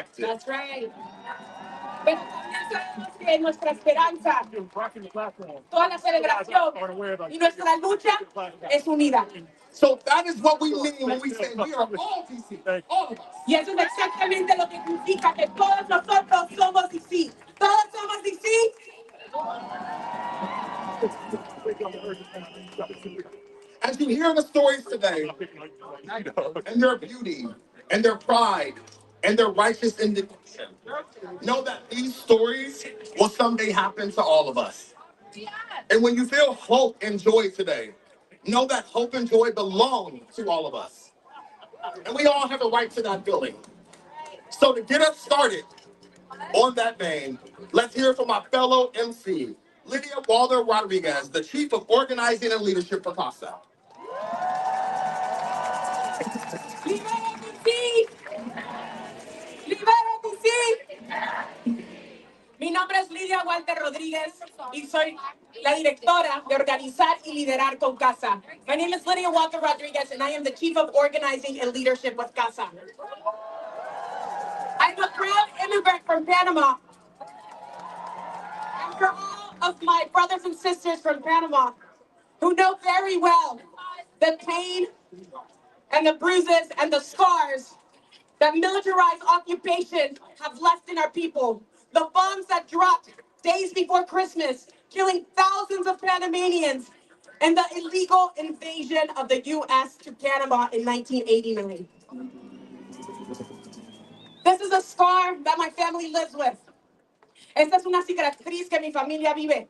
connected. That's right. Pero también sabemos que nuestra esperanza, toda la celebración y nuestra lucha es unida. So that is what we mean when we say we are all DC, all of us. Y eso es exactamente lo que significa que todos nosotros somos DC. Todos somos DC. As you hear the stories today, and their beauty, and their pride, and their righteous indignation, know that these stories will someday happen to all of us. And when you feel hope and joy today, know that hope and joy belong to all of us. And we all have a right to that feeling. So to get us started on that vein, let's hear from my fellow MC, Lydia Walder Rodriguez, the Chief of Organizing and Leadership for CASA. Libera DC! Libera DC! Mi nombre es Lidia Walter Rodríguez y soy la directora de Organizar y Liderar con CASA. My name is Lydia Walter Rodriguez and I am the Chief of Organizing and Leadership with CASA. I'm a proud immigrant from Panama. And for all of my brothers and sisters from Panama who know very well the pain and the bruises and the scars that militarized occupation have left in our people. The bombs that dropped days before Christmas, killing thousands of Panamanians, and the illegal invasion of the U.S. to Panama in 1989. This is a scar that my family lives with. Esta es una cicatriz que mi familia vive.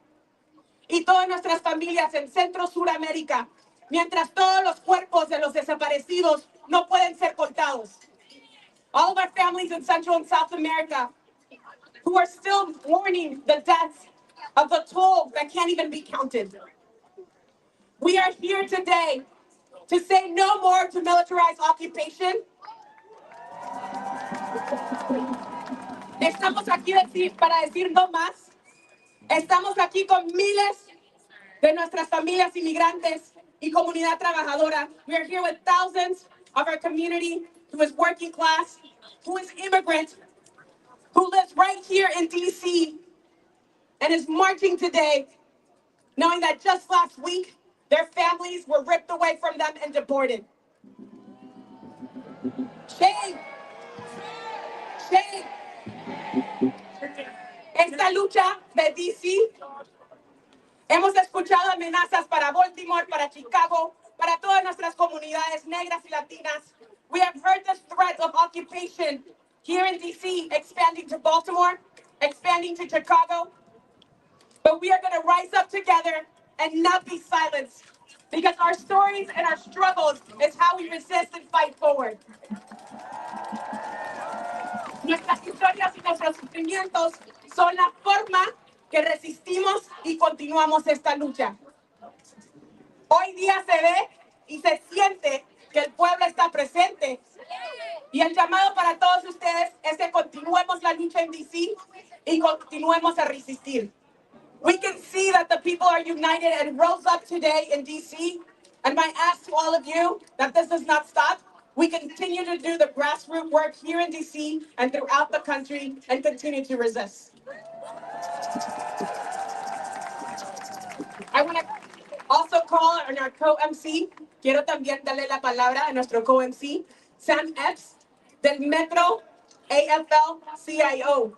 Y todas nuestras familias en Centro Suramérica, mientras todos los cuerpos de los desaparecidos no pueden ser contados. All of our families in Central and South America who are still mourning the deaths of the toll that can't even be counted. We are here today to say no more to militarized occupation. Estamos aquí para decir no más. Estamos aquí con miles de nuestras familias inmigrantes y comunidad trabajadora. We are here with thousands of our community who is working class, who is immigrant, who lives right here in DC and is marching today, knowing that just last week, their families were ripped away from them and deported. Shame. Shame. Esta lucha de DC, hemos escuchado amenazas para Baltimore, para Chicago, para todas nuestras comunidades negras y latinas. We have heard the threat of occupation here in DC, expanding to Baltimore, expanding to Chicago. But we are going to rise up together and not be silenced, because our stories and our struggles is how we resist and fight forward. Nuestras historias y nuestros sufrimientos son la forma que resistimos y continuamos esta lucha. Hoy día se ve y se siente que el pueblo está presente. Y el llamado para todos ustedes es que continuemos la lucha en DC y continuemos a resistir. We can see that the people are united and rose up today in DC. And my ask to all of you that this does not stop. We continue to do the grassroots work here in DC and throughout the country and continue to resist. I want to also call on our co-MC. Quiero también darle la palabra a nuestro co-MC, Sam Epps, del Metro AFL-CIO.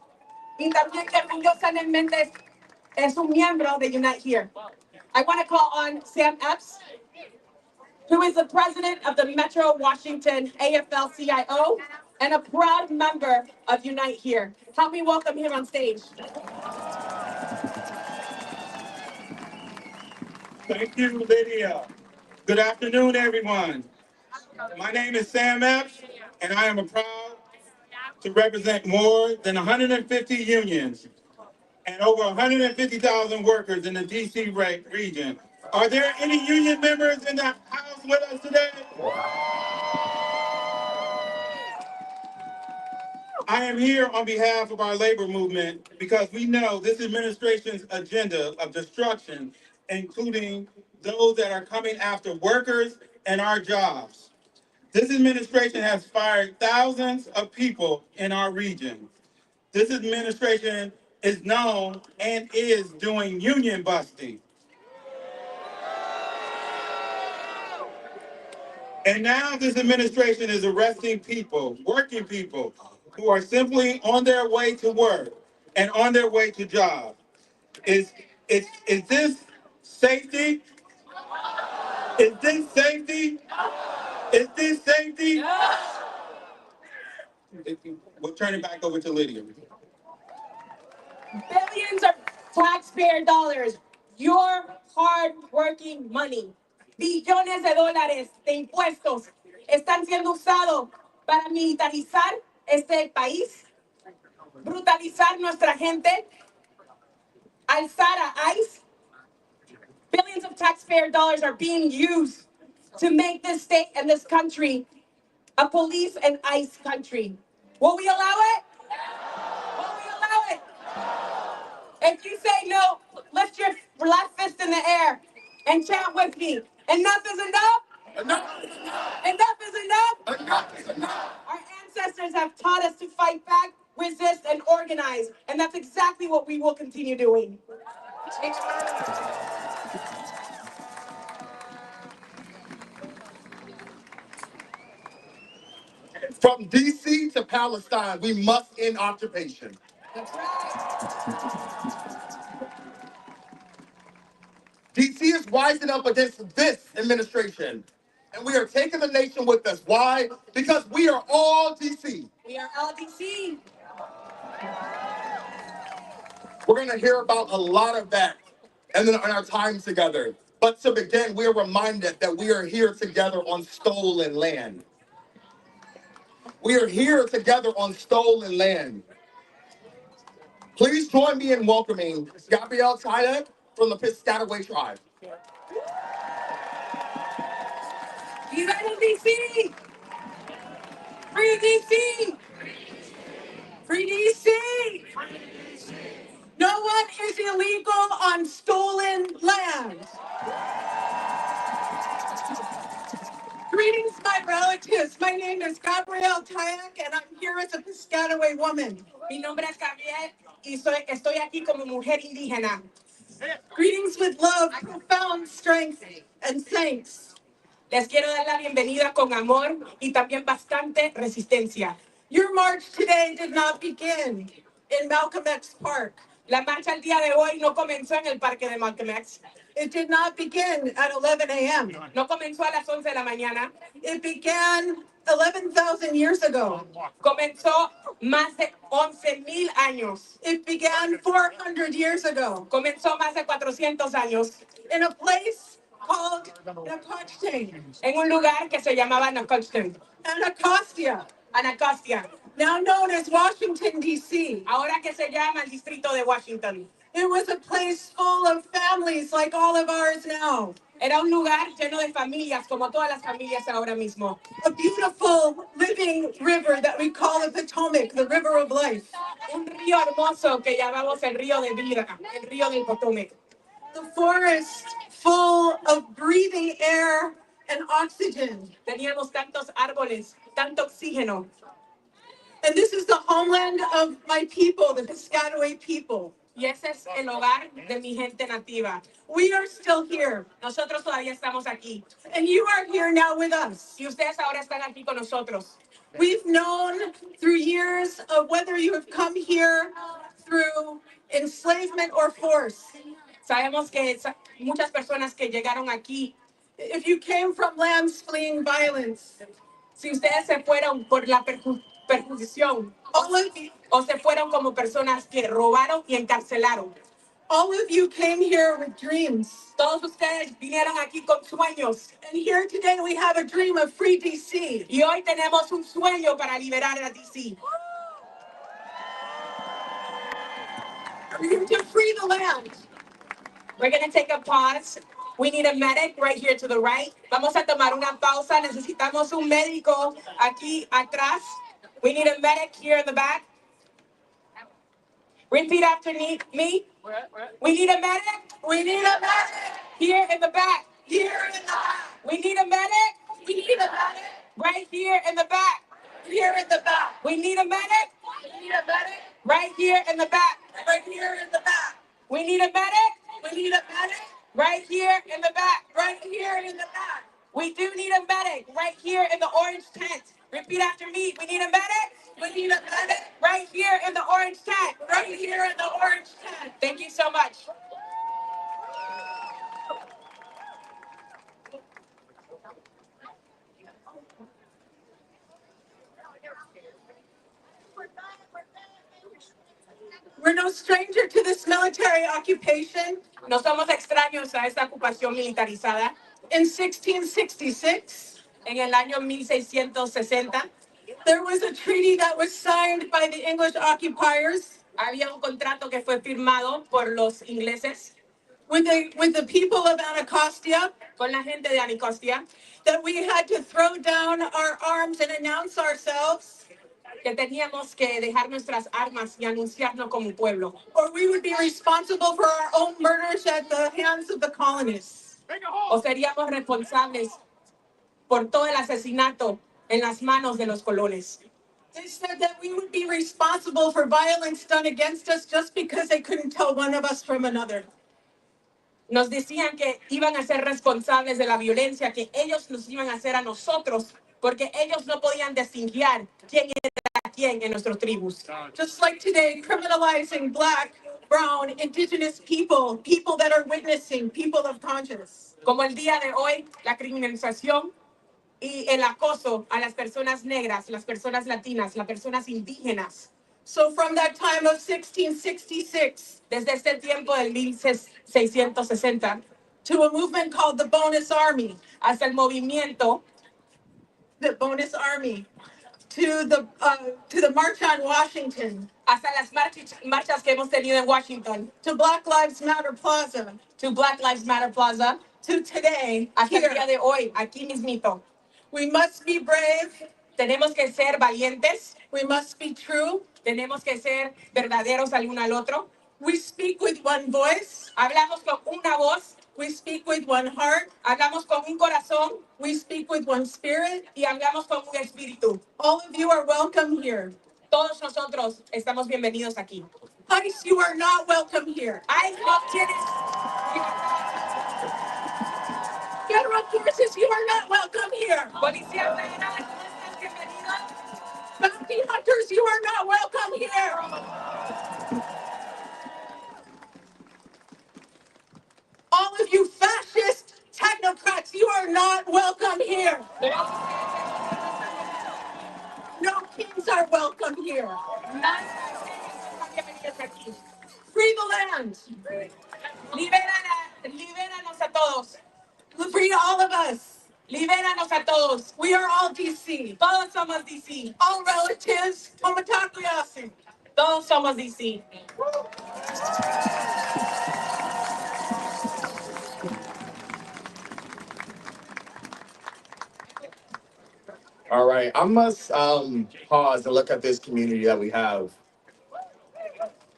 Y también que orgullosamente es un miembro de Unite Here. I want to call on Sam Epps, who is the president of the Metro Washington AFL-CIO and a proud member of Unite Here. Help me welcome him on stage. Thank you, Lydia. Good afternoon, everyone. My name is Sam Epps, and I am proud to represent more than 150 unions and over 150,000 workers in the DC region. Are there any union members in the house with us today? I am here on behalf of our labor movement because we know this administration's agenda of destruction, including those that are coming after workers and our jobs. This administration has fired thousands of people in our region. This administration is known and is doing union busting. And now this administration is arresting people, working people, who are simply on their way to work and on their way to job. Is this safety? Is this safety? Is this safety? We'll turn it back over to Lydia. Billions of taxpayer dollars, your hard-working money, billones de dólares de impuestos están siendo usados para militarizar este país, brutalizar nuestra gente, alzar a ICE. Billions of taxpayer dollars are being used to make this state and this country a police and ICE country. Will we allow it? Will we allow it? If you say no, lift your left fist in the air and chant with me. Enough is enough. Enough is enough. Enough is enough. Enough is enough. Our ancestors have taught us to fight back, resist, and organize. And that's exactly what we will continue doing. From DC to Palestine, we must end occupation. That's right. DC is rising up against this administration, and we are taking the nation with us. Why? Because we are all DC. We are LDC. We're going to hear about a lot of that in our time together. But to begin, we are reminded that we are here together on stolen land. We are here together on stolen land. Please join me in welcoming Gabrielle Tayek from the Piscataway tribe. Viva LDC! Free DC! Free DC! No one is illegal on stolen land. Greetings, my relatives. My name is Gabrielle Tayek, and I'm here as a Piscataway woman. Mi nombre es Gabrielle, y estoy aquí como mujer indígena. Greetings with love, profound strength, and thanks. Les quiero dar la bienvenida con amor y también bastante resistencia. Your march today did not begin in Malcolm X Park. La marcha el día de hoy no comenzó en el parque de Malcolm X. It did not begin at 11 a.m. No comenzó a las 11 de la mañana. It began 11,000 years ago. Comenzó más de 11,000 años. It began 400 years ago. Comenzó más de 400 años. In a place called Anacostia. En un lugar que se llamaba Anacostia. Anacostia. Now known as Washington, D.C. Ahora que se llama el distrito de Washington. It was a place full of families like all of ours now. Era un lugar lleno de familias, como todas las familias ahora mismo. A beautiful living river that we call the Potomac, the river of life. Un río hermoso que llamamos el río de vida, el río del Potomac. The forest full of breathing air and oxygen. Teníamos tantos árboles, tanto oxígeno. And this is the homeland of my people, the Piscataway people. Y ese es el hogar de mi gente nativa. We are still here. Nosotros todavía estamos aquí. And you are here now with us. Y ustedes ahora están aquí con nosotros. We've known through years of whether you have come here through enslavement or force. Sabemos que muchas personas que llegaron aquí, if you came from lands fleeing violence, si ustedes se fueron por la persecución, o se fueron como personas que robaron y encarcelaron. All of you came here with dreams. Todos ustedes vinieron aquí con sueños. And here today we have a dream of free DC. Y hoy tenemos un sueño para liberar a DC. We're here to free the land. We're going to take a pause. We need a medic right here to the right. Vamos a tomar una pausa. Necesitamos un médico aquí atrás. We need a medic here in the back. Repeat after me. We need a medic. We need a medic. Here in the back. Here in the back. We need a medic. We need a medic. Right here in the back. Here in the back. We need a medic. We need a medic. Right here in the back. Right here in the back. We need a medic. We need a medic. Right here in the back. Right here in the back. We do need a medic right here in the orange tent. Repeat after me. We need a medic. We need a medic right here in the orange tent. Right here in the orange tent. Thank you so much. We're no stranger to this military occupation. No somos extraños a esta ocupación militarizada. In 1666, en el año 1660, there was a treaty that was signed by the English occupiers. Había un contrato que fue firmado por los ingleses with the people of Anacostia, con la gente de Anacostia, that we had to throw down our arms and announce ourselves, que teníamos que dejar nuestras armas y anunciarnos como pueblo, or we would be responsible for our own murders at the hands of the colonists. O seríamos responsables por todo el asesinato en las manos de los colones. They said that we would be responsible for violence done against us just because they couldn't tell one of us from another. Nos decían que iban a ser responsables de la violencia que ellos nos iban a hacer a nosotros, porque ellos no podían distinguir quién era quién en nuestros tribus. Just like today, criminalizing Black, brown, indigenous people, people that are witnessing, people of conscience. Como el día de hoy, la criminalización y el acoso a las personas negras, las personas latinas, las personas indígenas. So from that time of 1666, desde este tiempo del 1660, to a movement called the Bonus Army, hasta el movimiento, the Bonus Army, to the March on Washington, hasta las marchas que hemos tenido en Washington, to Black Lives Matter Plaza, to Black Lives Matter Plaza, to today, hasta el día de hoy, aquí mismito. We must be brave. Tenemos que ser valientes. We must be true. Tenemos que ser verdaderos al uno al otro. We speak with one voice. Hablamos con una voz. We speak with one heart. Hablamos con un corazón. We speak with one spirit. Y hablamos con un espíritu. All of you are welcome here. Todos nosotros estamos bienvenidos aquí. ICE, you are not welcome here. ICE no tienes. Federal forces, you are not welcome here. Policía federal, no estás bienvenidos. Bounty hunters, you are not welcome here. All of you fascist technocrats, you are not welcome here. No kings are welcome here. Free the land. Libéranos a todos. Free all of us. Libéranos a todos. We are all DC. Todos somos DC. All relatives. Tomatakuyasu. Todos somos DC. All right, I must pause and look at this community that we have.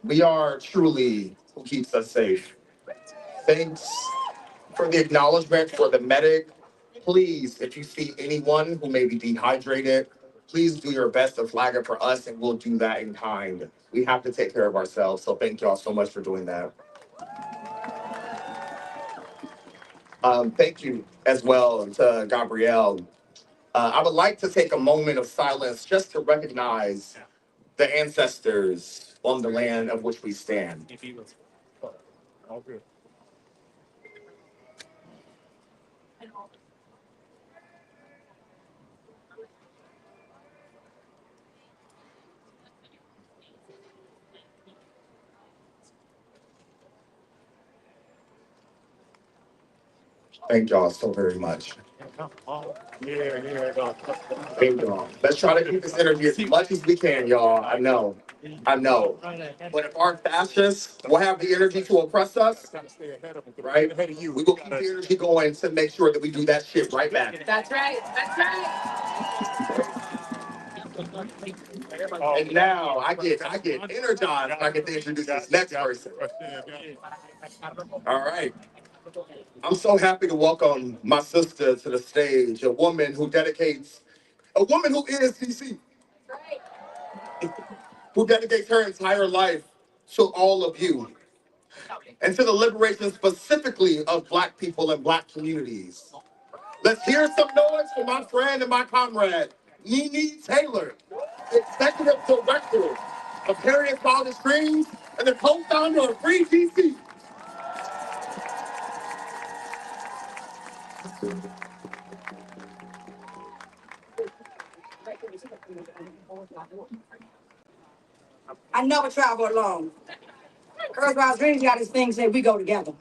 We are truly who keeps us safe. Thanks for the acknowledgement for the medic. Please, if you see anyone who may be dehydrated, please do your best to flag it for us and we'll do that in kind. We have to take care of ourselves. So thank y'all so much for doing that. Thank you as well to Gabrielle. I would like to take a moment of silence just to recognize the ancestors on the land of which we stand. Thank y'all so very much. Thank y'all. Let's try to keep this energy as much as we can, y'all. I know. But if our fascists will have the energy to oppress us, right? We will keep the energy going to make sure that we do that shit right back. That's right. That's right. And now I get energized when I get to introduce this next person. All right. I'm so happy to welcome my sister to the stage, a woman who dedicates A woman who is DC, who dedicates her entire life to all of you and to the liberation specifically of Black people and Black communities. Let's hear some noise for my friend and my comrade, Nene Taylor, Executive Director of Harriet's Wildest Dreams and the co-founder of Free DC. I never travel alone. Harriet's Wildest Dreams got this thing say we go together,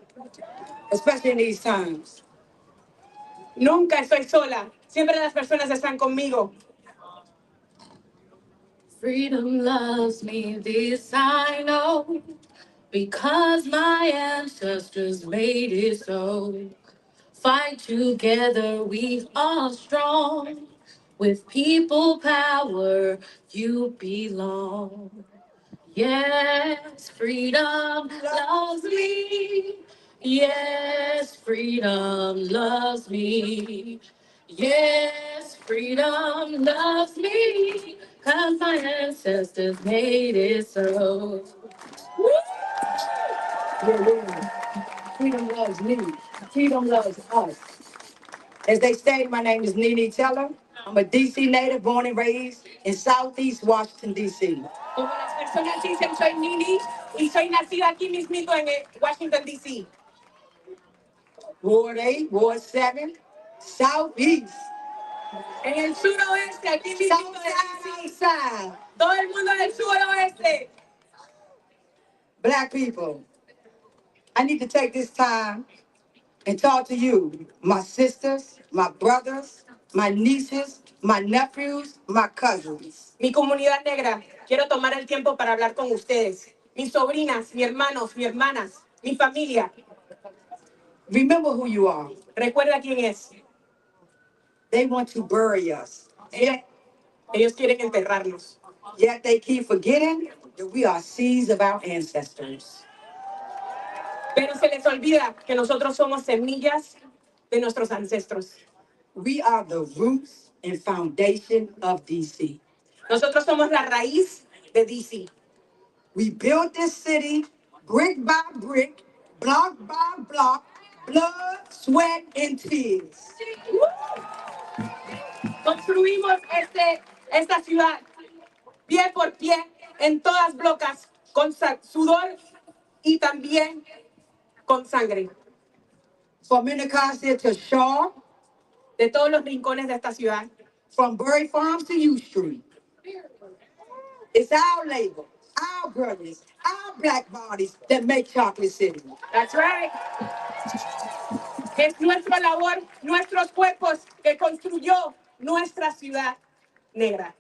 especially in these times. Nunca estoy sola. Siempre las personas están conmigo. Freedom loves me, this I know, because my ancestors made it so. Fight together, we are strong. With people power, you belong. Yes, freedom loves me. Yes, freedom loves me. Yes, freedom loves me. 'Cause my ancestors made it so. Woo! Yeah, yeah. Freedom loves me. Freedom loves us. As they say, my name is Nene Teller. I'm a DC native born and raised in Southeast Washington, DC. Como las personas dicen, soy Nene y soy nacida aquí mismito en Washington, DC. Ward 8, Ward 7, Southeast. En el suroeste, aquí mismito de DC. Southside. Todo el mundo del suroeste. Black people, I need to take this time and talk to you, my sisters, my brothers, my nieces, my nephews, my cousins. Mi comunidad negra, quiero tomar el tiempo para hablar con ustedes. Mis sobrinas, mis hermanos, mis hermanas, mi familia. Remember who you are. Recuerda quién es. They want to bury us. Ellos quieren enterrarnos. Yet they keep forgetting that we are seeds of our ancestors. Pero se les olvida que nosotros somos semillas de nuestros ancestros. We are the roots and foundation of DC. Nosotros somos la raíz de DC. We built this city brick by brick, block by block, blood, sweat, and tears. Construimos esta ciudad pie por pie en todas blocas con sudor y también con sangre. From Anacostia to Shaw, de todos los rincones de esta ciudad. From Berry Farms to U Street. It's our labor, our brothers, our black bodies that make Chocolate City. That's right. Es nuestra labor, nuestros cuerpos que construyó nuestra ciudad negra.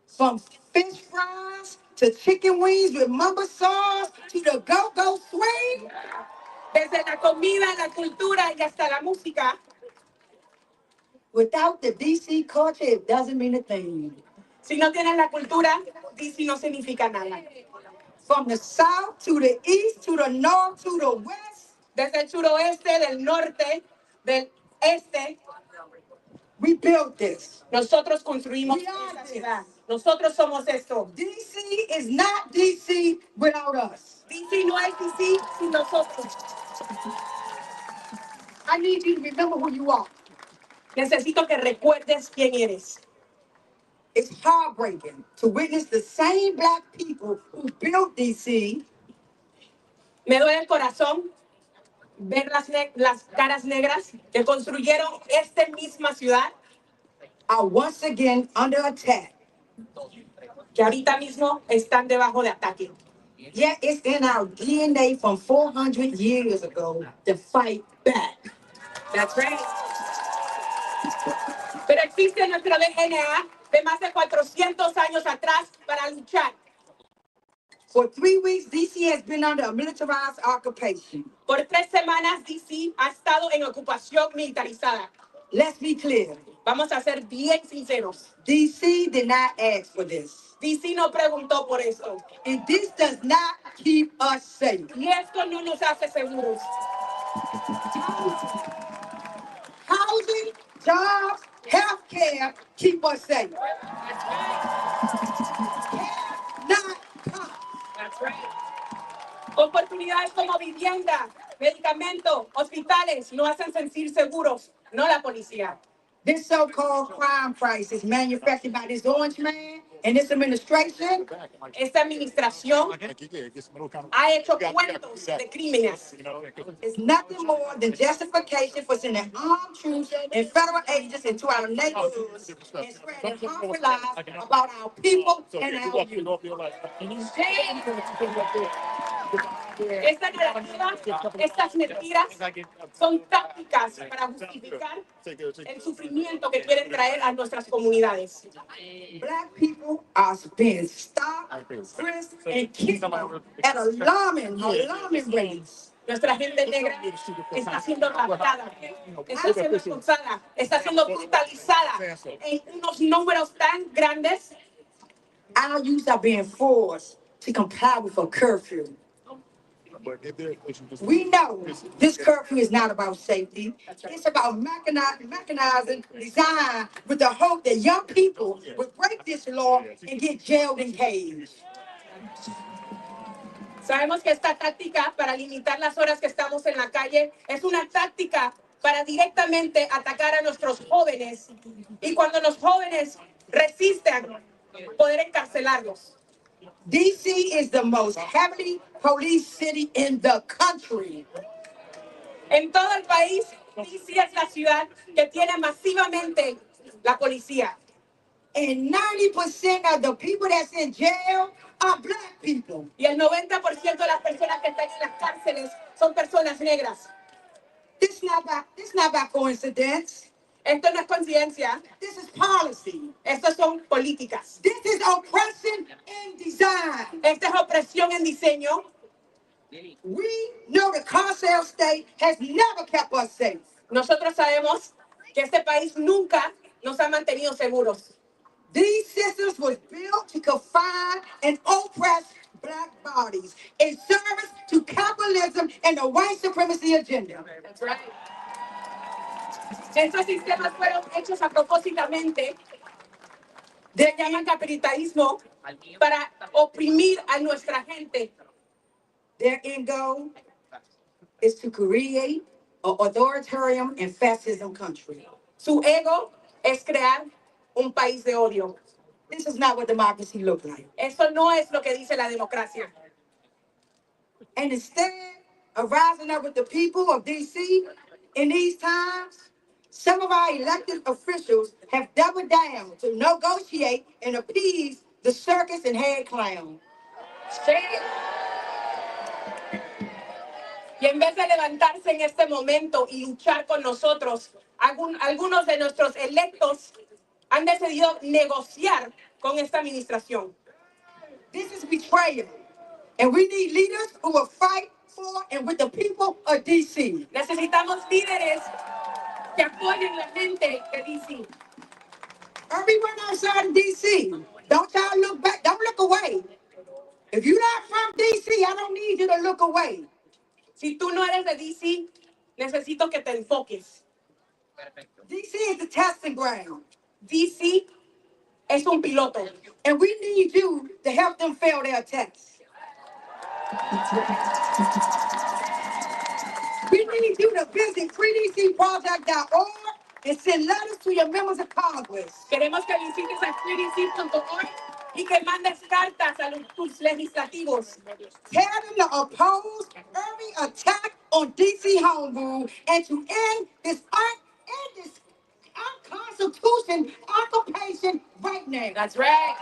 From fish fries to chicken wings with mamba sauce to the go-go swing. Desde la comida, la cultura y hasta la música. Without the DC culture, it doesn't mean a thing. Si no tienes la cultura, DC no significa nada. From the south to the east to the north to the west. Desde el suroeste, del norte, del este. We built this. Nosotros construimos esta ciudad. Nosotros somos esto. DC is not DC without us. DC no es DC sin nosotros. I need you to remember who you are. Necesito que recuerdes quién eres. It's heartbreaking to witness the same black people who built DC. Me duele el corazón ver las caras negras que construyeron esta misma ciudad. Are once again under attack. Que ahorita mismo están debajo de ataque. Yet it's in our DNA from 400 years ago to fight back. That's right. Pero existe nuestro DNA de más de 400 años atrás para luchar. For 3 weeks, DC has been under a militarized occupation. Por 3 semanas, DC ha estado en ocupación militarizada. Let's be clear. Vamos a ser bien sinceros. DC did not ask for this. DC no preguntó por eso. And this does not keep us safe. Y esto no nos hace seguros. Housing, jobs, Health care keep us safe. Not cops. That's right. Oportunidades como vivienda, medicamento, hospitales no hacen sentir seguros, no la policía. This so-called crime price is manufactured by this orange man and this administration. Esta administración ha hecho cuentos de crímenes. It's nothing more than justification for sending armed troops and federal agents into our neighborhoods and spreading harmful lies about our people and our youth. Esta narrativa, estas mentiras son tácticas para justificar el sufrimiento que quieren traer a nuestras comunidades. Black people are being stopped, frisked, and kidnapped at alarming rates. Nuestra gente negra está siendo raptada, está siendo esposada, está siendo brutalizada en unos números tan grandes. Our youth are being forced to comply with a curfew. We know this curfew is not about safety. It's about mechanizing design with the hope that young people will break this law and get jailed and caged. Sabemos que esta táctica para limitar las horas que estamos en la calle es una táctica para directamente atacar a nuestros jóvenes y cuando los jóvenes resisten, poder encarcelarlos. DC is the most heavily police city in the country. En todo el país, DC es la ciudad que tiene masivamente la policía. And 90% of the people that's in jail are black people. Y el 90% de las personas que están en las cárceles son personas negras. This not by coincidence. Esto no es coincidencia. This is policy. Estas son políticas. This is oppression in design. Esta es opresión en diseño. We know the carceral state has never kept us safe. Nosotros sabemos que este país nunca nos ha mantenido seguros. These systems were built to confine and oppress black bodies in service to capitalism and the white supremacy agenda. That's right. Estos sistemas fueron hechos a propósitamente del llaman capitalismo para oprimir a nuestra gente. Their end goal is to create an authoritarian and fascism country. Su ego es crear un país de odio. This is not what democracy looks like. Eso no es lo que dice la democracia. And instead of rising up with the people of DC in these times, some of our elected officials have doubled down to negotiate and appease the circus and head clown. Y en vez de levantarse en este momento y luchar con nosotros, algunos de nuestros electos han decidido negociar con esta administración. This is betrayal. And we need leaders who will fight for and with the people of DC. Necesitamos líderes que apoyen la gente de DC. Everyone outside of DC, don't y'all look back, don't look away. If you're not from DC, I don't need you to look away. Si tú no eres de DC, necesito que te enfoques. DC is the testing ground. DC es un piloto. And we need you to help them fail their tests. We need you to visit freedcproject.org and send letters to your members of Congress. Queremos que visites a freedc.org y que mandes cartas a tus legislativos. Tell them to oppose every attack on DC home rule and to end this unconstitutional occupation right now. That's right.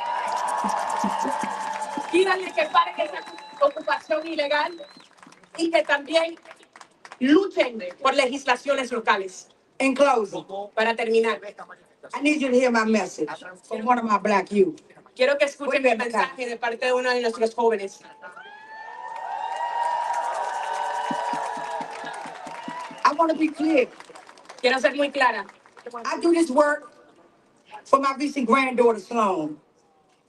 Díganle que paren esa ocupación ilegal y que también luchen por legislaciones locales. In closing, para terminar, I need you to hear my message from one of my black youth. Quiero que escuchen mi mensaje de parte de uno de nuestros jóvenes. I want to be clear. Quiero ser muy clara. I do this work for my recent granddaughter Sloan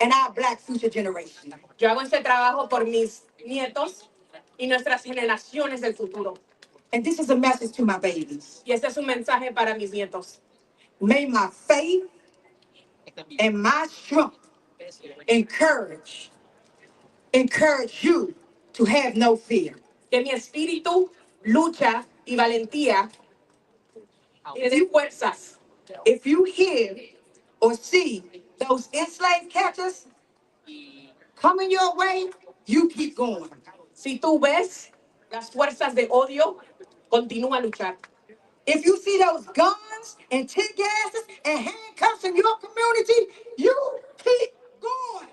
and our black future generation. Yo hago este trabajo por mis nietos y nuestras generaciones del futuro. And this is a message to my babies. Y este es un mensaje para mis nietos. May my faith and my strength encourage you to have no fear. Que mi espíritu, lucha y valentía te dé fuerzas. If you hear or see those enslaved catchers coming your way, you keep going. Si tú ves las fuerzas de odio, continúa a luchar. If you see those guns and tear gases and handcuffs in your community, you keep going.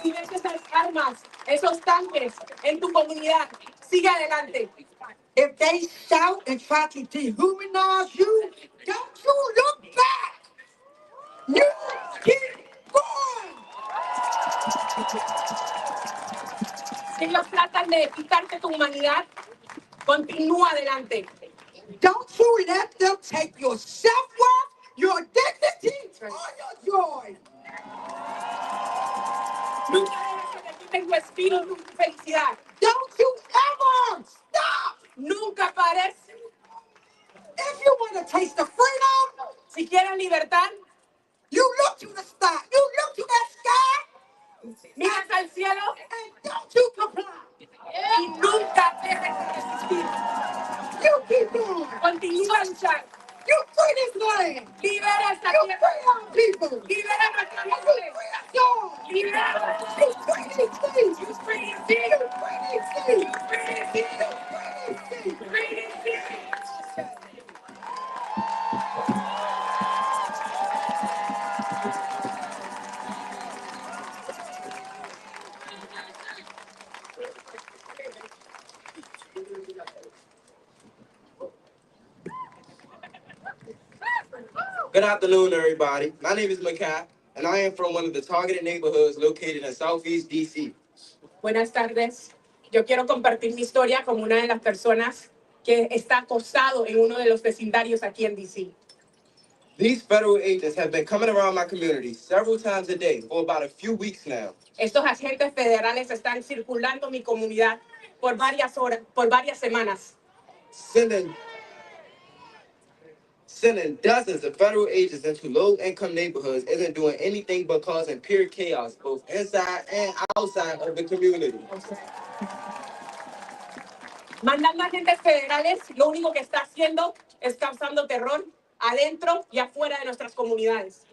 Si ves esas armas, esos tanques en tu comunidad, sigue adelante. If they shout and try to dehumanize you, don't you look back. You keep going. Si ellos tratan de quitarte tu humanidad, continúa adelante. Don't you let them take your self-worth, your dignity, or your joy. Nunca dejes que te quiten tu espíritu, tu felicidad. Don't you ever stop. Nunca pares. If you want to taste the freedom, si quieres libertad, you look to the sky. You look to that sky. Miras al cielo and don't you comply. Y nunca dejes de resistir. You keep going. Continúa a luchar. You free this land. Libera esta tierra. You free our people. Libera nuestra gente. You free us all. Libera. You free these things. You free these things. You free these things. You free these things. You free these things. Good afternoon, everybody. My name is Makai, and I am from one of the targeted neighborhoods located in Southeast DC. Buenas tardes. Yo quiero compartir mi historia como una de las personas que está acosado en uno de los vecindarios aquí en DC. These federal agents have been coming around my community several times a day for about a few weeks now. Estos agentes federales están circulando mi comunidad por varias horas, por varias semanas. Sending dozens of federal agents into low-income neighborhoods isn't doing anything but causing pure chaos, both inside and outside of the community. Mandando agentes federales, lo único que está haciendo es causando terror adentro y afuera de nuestras comunidades.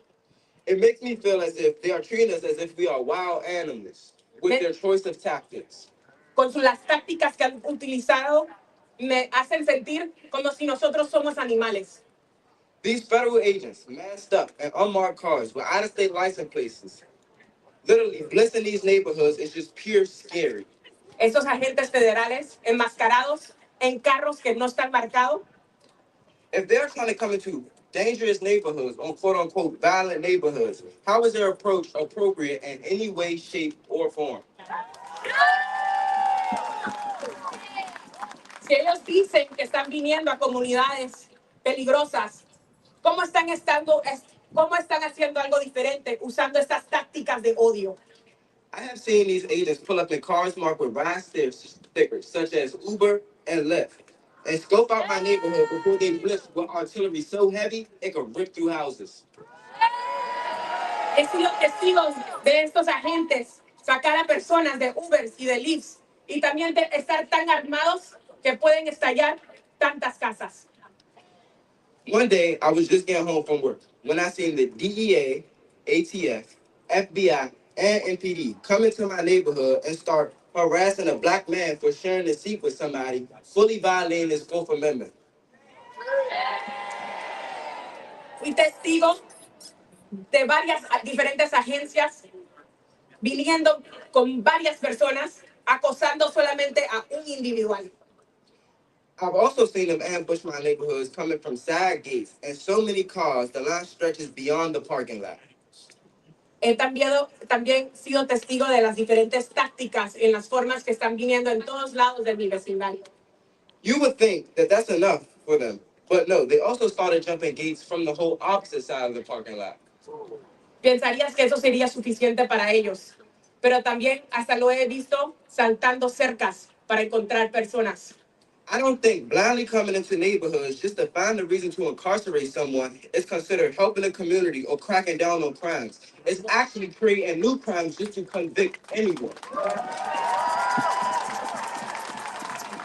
It makes me feel as if they are treating us as if we are wild animals with their choice of tactics. Con las tácticas que han utilizado, me hacen sentir como si nosotros somos animales. These federal agents, masked up in unmarked cars with out-of-state license plates, literally blitzing these neighborhoods is just pure scary. Esos agentes federales enmascarados en carros que no están marcados. If they're trying to come into dangerous neighborhoods or quote-unquote violent neighborhoods, how is their approach appropriate in any way, shape, or form? Si ellos dicen que están viniendo a comunidades peligrosas, ¿cómo están haciendo algo diferente usando estas tácticas de odio? I have seen these agents pull up in cars marked with ride stickers such as Uber and Lyft and scope out my neighborhood before they blitz with artillery so heavy it could rip through houses. He sido testigo de estos agentes sacar a personas de Ubers y de Lyfts y también de estar tan armados que pueden estallar tantas casas. One day, I was just getting home from work when I seen the DEA, ATF, FBI, and MPD come into my neighborhood and start harassing a black man for sharing a seat with somebody, fully violating his Fourth Amendment. Fui testigo de varias diferentes agencias viniendo con varias personas, acosando solamente a un individual. I've also seen them ambush my neighborhoods coming from side gates and so many cars, the line stretches beyond the parking lot. He también sido testigo de las diferentes tácticas en las formas que están viniendo en todos lados de mi vecindario. You would think that that's enough for them, but no, they also started jumping gates from the whole opposite side of the parking lot. Pensarías que eso sería suficiente para ellos, pero también hasta lo he visto saltando cercas para encontrar personas. I don't think blindly coming into neighborhoods just to find a reason to incarcerate someone is considered helping the community or cracking down on crimes. It's actually creating new crimes just to convict anyone.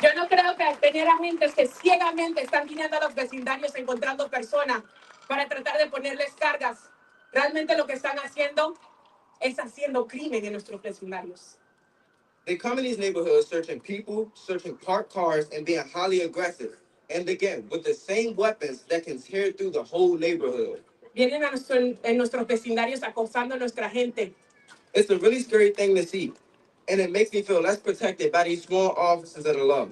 Yo no creo que tener agentes que ciegamente están viniendo a los vecindarios encontrando personas para tratar de ponerles cargas. Realmente lo que están haciendo es haciendo crimen en nuestros vecindarios. They come in these neighborhoods searching people, searching parked cars, and being highly aggressive. And again, with the same weapons that can tear through the whole neighborhood. Vienen a en nuestros vecindarios acosando a nuestra gente. It's a really scary thing to see. And it makes me feel less protected by these small officers of the law.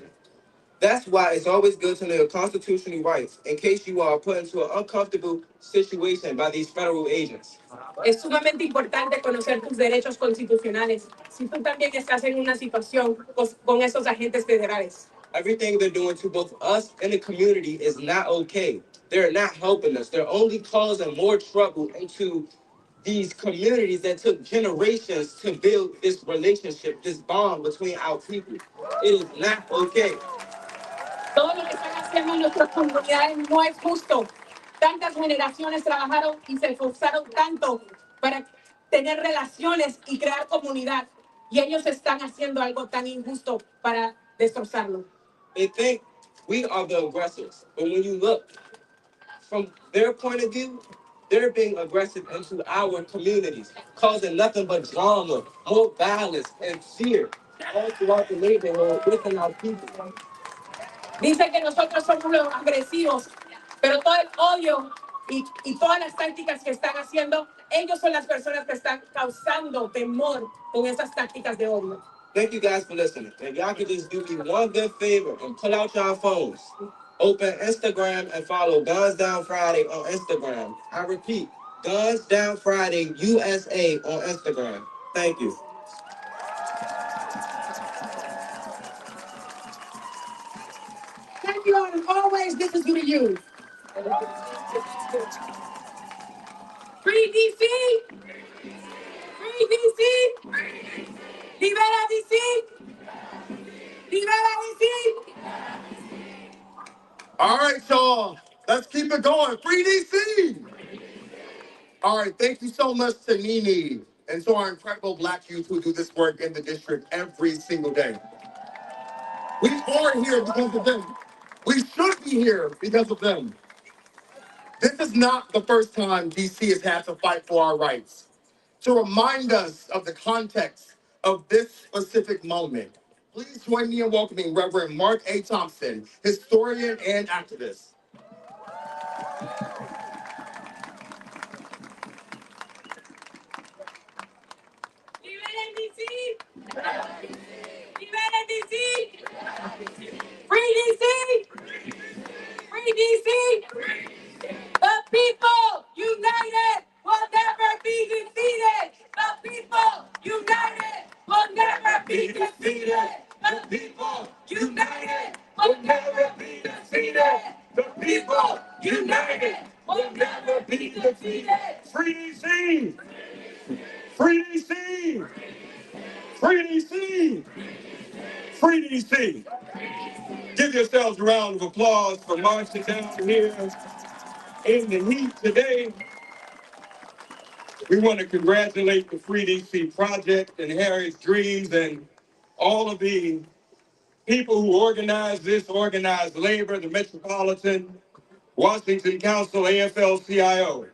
That's why it's always good to know your constitutional rights in case you are put into an uncomfortable situation by these federal agents. Es sumamente importante conocer tus derechos constitucionales si tú también estás en una situación con esos agentes federales. Everything they're doing to both us and the community is not okay. They're not helping us. They're only causing more trouble into these communities that took generations to build this relationship, this bond between our people. It is not okay. Todo lo que están haciendo en nuestras comunidades no es justo. Tantas generaciones trabajaron y se esforzaron tanto para tener relaciones y crear comunidad. Y ellos están haciendo algo tan injusto para destrozarlo. They think we are the aggressors. But when you look from their point of view, they're being aggressive into our communities, causing nothing but drama, more violence, and fear all throughout the neighborhood within our people. Dicen que nosotros somos los agresivos, pero todo el odio y todas las tácticas que están haciendo, ellos son las personas que están causando temor con esas tácticas de odio. Thank you guys for listening. If y'all could just do me one good favor and pull out y'all phones, open Instagram and follow Guns Down Friday on Instagram. I repeat, Guns Down Friday USA on Instagram. Thank you. Thank you, and always this is good to you. Free DC! Free DC! Libera DC! Libera DC! All right, y'all. Let's keep it going. Free DC. All right. Thank you so much to Nene and to our incredible Black youth who do this work in the district every single day. We are here because of them. We should be here because of them. This is not the first time DC has had to fight for our rights. To remind us of the context of this specific moment, please join me in welcoming Reverend Mark A. Thompson, historian and activist. Libera DC! Libera DC! Free DC! Free DC! The people united will never be defeated. The people united will never be defeated. The people united will never be defeated. The people united will never be defeated. Free DC! Free DC! Free DC! Free DC! Give yourselves a round of applause for marching down here in the heat today. We want to congratulate the Free DC Project and Harriet's Dreams and all of the people who organized this, organized labor, the Metropolitan Washington Council, AFL-CIO.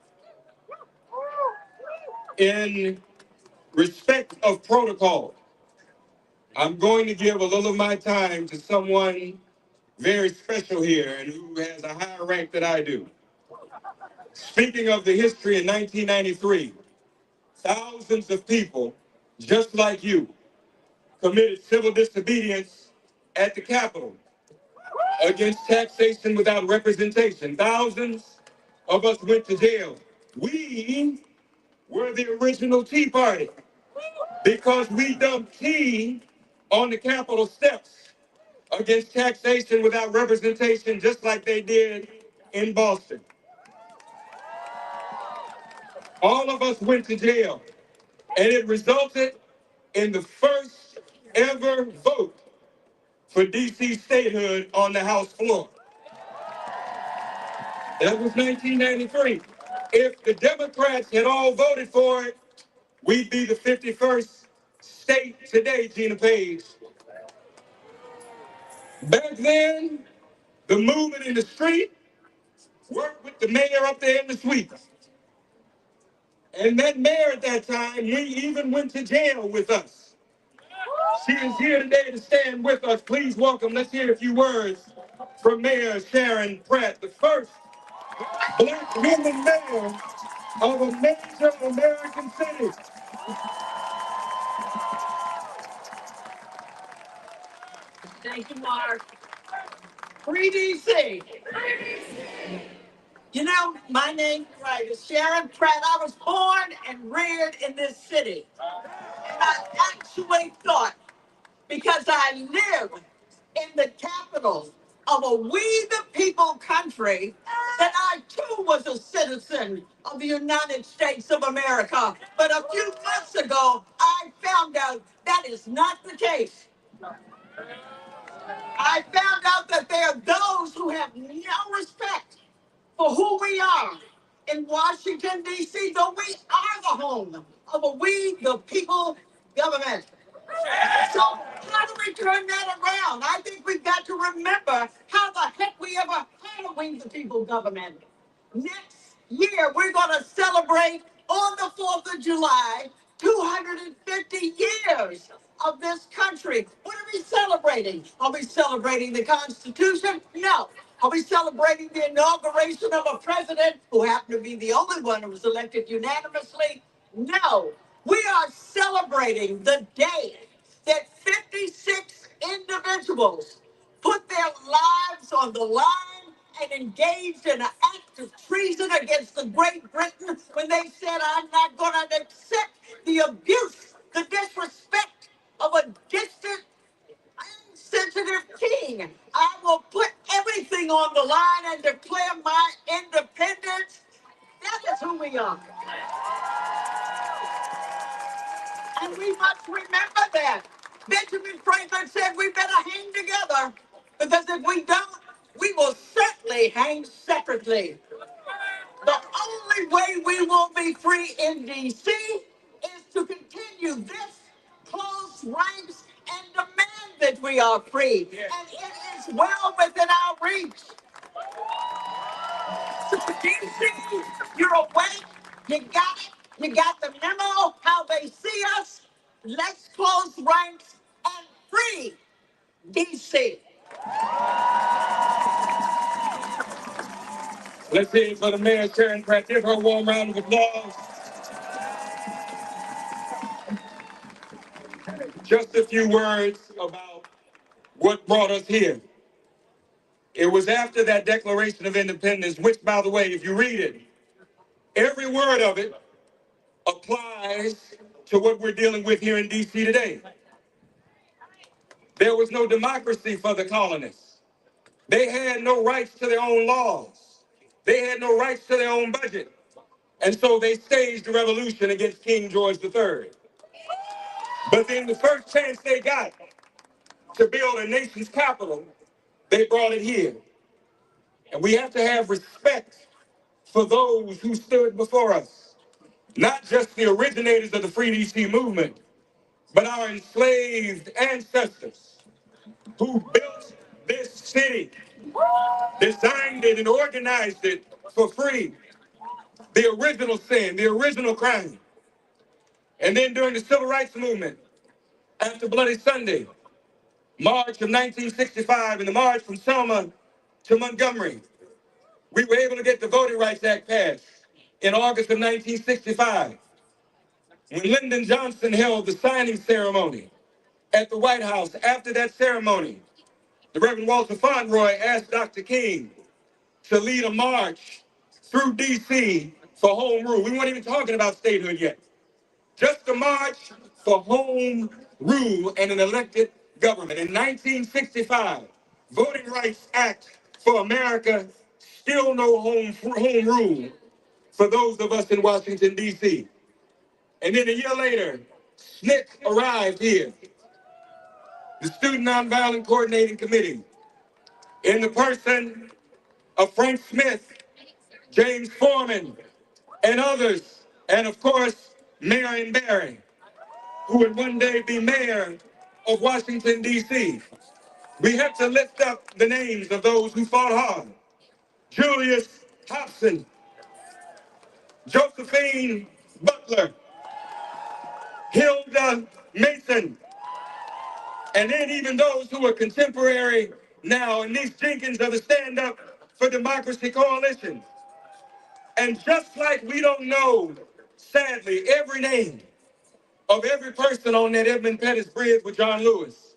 In respect of protocol, I'm going to give a little of my time to someone very special here and who has a higher rank than I do. Speaking of the history in 1993, thousands of people, just like you, committed civil disobedience at the Capitol against taxation without representation. Thousands of us went to jail. We were the original Tea Party because we dumped tea on the Capitol steps against taxation without representation, just like they did in Boston. All of us went to jail, and it resulted in the first ever vote for DC statehood on the House floor. That was 1993. If the Democrats had all voted for it, we'd be the 51st state today, Gina Page. Back then, the movement in the street worked with the mayor up there in the suite. And that mayor at that time, we even went to jail with us. She is here today to stand with us. Please welcome, let's hear a few words from Mayor Sharon Pratt, the first black woman mayor of a major American city. Thank you, Mark. Free DC. You know, my name is Sharon Pratt. I was born and reared in this city. And I actually thought, because I live in the capital of a we the people country, that I too was a citizen of the United States of America. But a few months ago, I found out that is not the case. I found out that there are those who have no respect for who we are in Washington, D.C., though we are the home of a we the people government. So how do we turn that around? I think we've got to remember how the heck we ever had a we the people government. Next year, we're going to celebrate on the 4th of July 250 years of this country. What are we celebrating? Are we celebrating the Constitution? No. Are we celebrating the inauguration of a president who happened to be the only one who was elected unanimously? No. We are celebrating the day that 56 individuals put their lives on the line and engaged in an act of treason against the Great Britain when they said, I'm not going to accept the abuse, the disrespect of a distant, insensitive king. I will put everything on the line and declare my independence. That is who we are. And we must remember that. Benjamin Franklin said we better hang together, because if we don't, we will certainly hang separately. The only way we will be free in D.C. is to continue this close ranks and demand that we are free. And it is well within our reach. So D.C., you're awake, you got it, you got the memo, how they see us. Let's close ranks and free D.C. Let's hear it for the mayor, Sharon Pratt. Give her a warm round of applause. Just a few words about what brought us here. It was after that Declaration of Independence, which, by the way, if you read it, every word of it applies to what we're dealing with here in D.C. today. There was no democracy for the colonists. They had no rights to their own laws. They had no rights to their own budget. And so they staged a revolution against King George III. But then the first chance they got to build a nation's capital, they brought it here. And we have to have respect for those who stood before us. Not just the originators of the Free DC movement, but our enslaved ancestors who built this city, designed it and organized it for free. The original sin, the original crime. And then during the Civil Rights Movement, after Bloody Sunday, March of 1965, and the march from Selma to Montgomery, we were able to get the Voting Rights Act passed in August of 1965. When Lyndon Johnson held the signing ceremony at the White House, after that ceremony, the Reverend Walter Fauntleroy asked Dr. King to lead a march through D.C. for home rule. We weren't even talking about statehood yet. Just a march for home rule and an elected government. In 1965, Voting Rights Act for America, still no home rule for those of us in Washington, D.C. And then a year later, SNCC arrived here. the Student Nonviolent Coordinating Committee, in the person of Frank Smith, James Foreman, and others, and of course, Marion Barry, who would one day be mayor of Washington, D.C. We have to lift up the names of those who fought hard. Julius Hobson, Josephine Butler, Hilda Mason, and then even those who are contemporary now, and these Jenkins of the Stand Up for Democracy Coalition. And just like we don't know, sadly, every name of every person on that Edmund Pettus Bridge with John Lewis,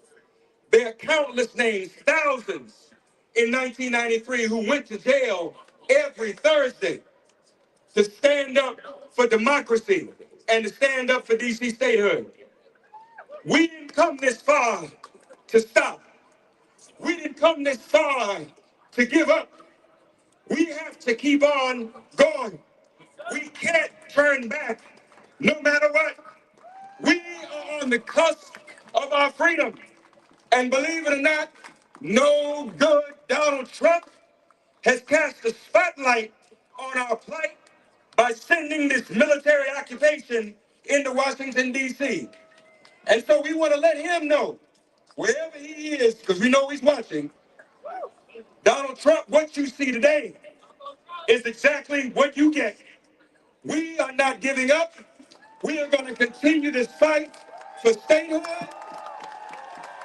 there are countless names, thousands in 1993 who went to jail every Thursday to stand up for democracy and to stand up for DC statehood. We didn't come this far to stop. We didn't come this far to give up. We have to keep on going. We can't turn back no matter what. We are on the cusp of our freedom. And believe it or not, no good Donald Trump has cast a spotlight on our plight by sending this military occupation into Washington, D.C. And so we want to let him know, wherever he is, because we know he's watching, Donald Trump, what you see today is exactly what you get. We are not giving up. We are going to continue this fight for statehood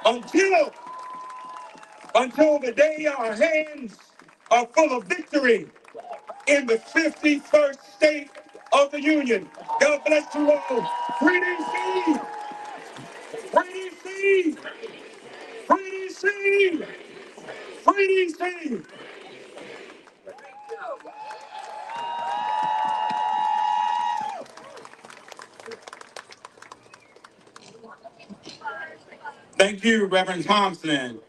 until the day our hands are full of victory in the 51st state of the Union. God bless you all. Free DC! Free DC! Free DC! Free DC! Thank you, Reverend Thompson.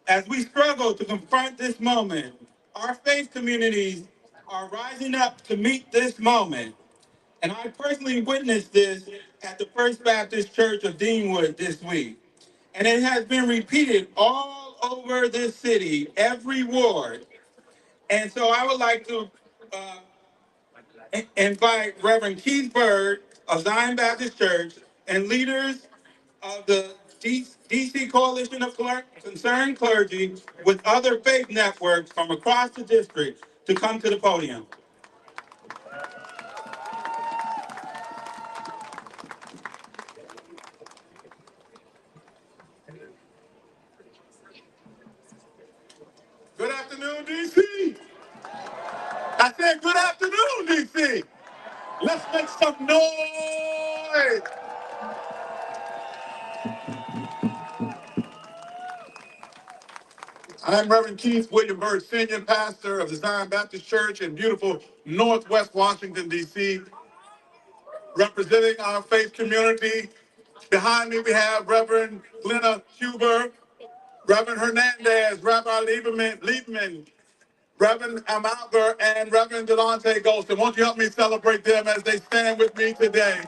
As we struggle to confront this moment, our faith communities are rising up to meet this moment. And I personally witnessed this at the First Baptist Church of Deanwood this week. And it has been repeated all over this city, every ward. And so I would like to invite Reverend Keith Bird of Zion Baptist Church and leaders of the DC Coalition of Concerned Clergy with other faith networks from across the district to come to the podium. Good afternoon, DC. I said good afternoon, DC. Let's make some noise. I'm Reverend Keith William Bird, Senior Pastor of the Zion Baptist Church in beautiful Northwest Washington, D.C., representing our faith community. Behind me, we have Reverend Glenna Huber, Reverend Hernandez, Rabbi Liebman, Reverend Amalgar, and Reverend Delonte Golston. Won't you help me celebrate them as they stand with me today?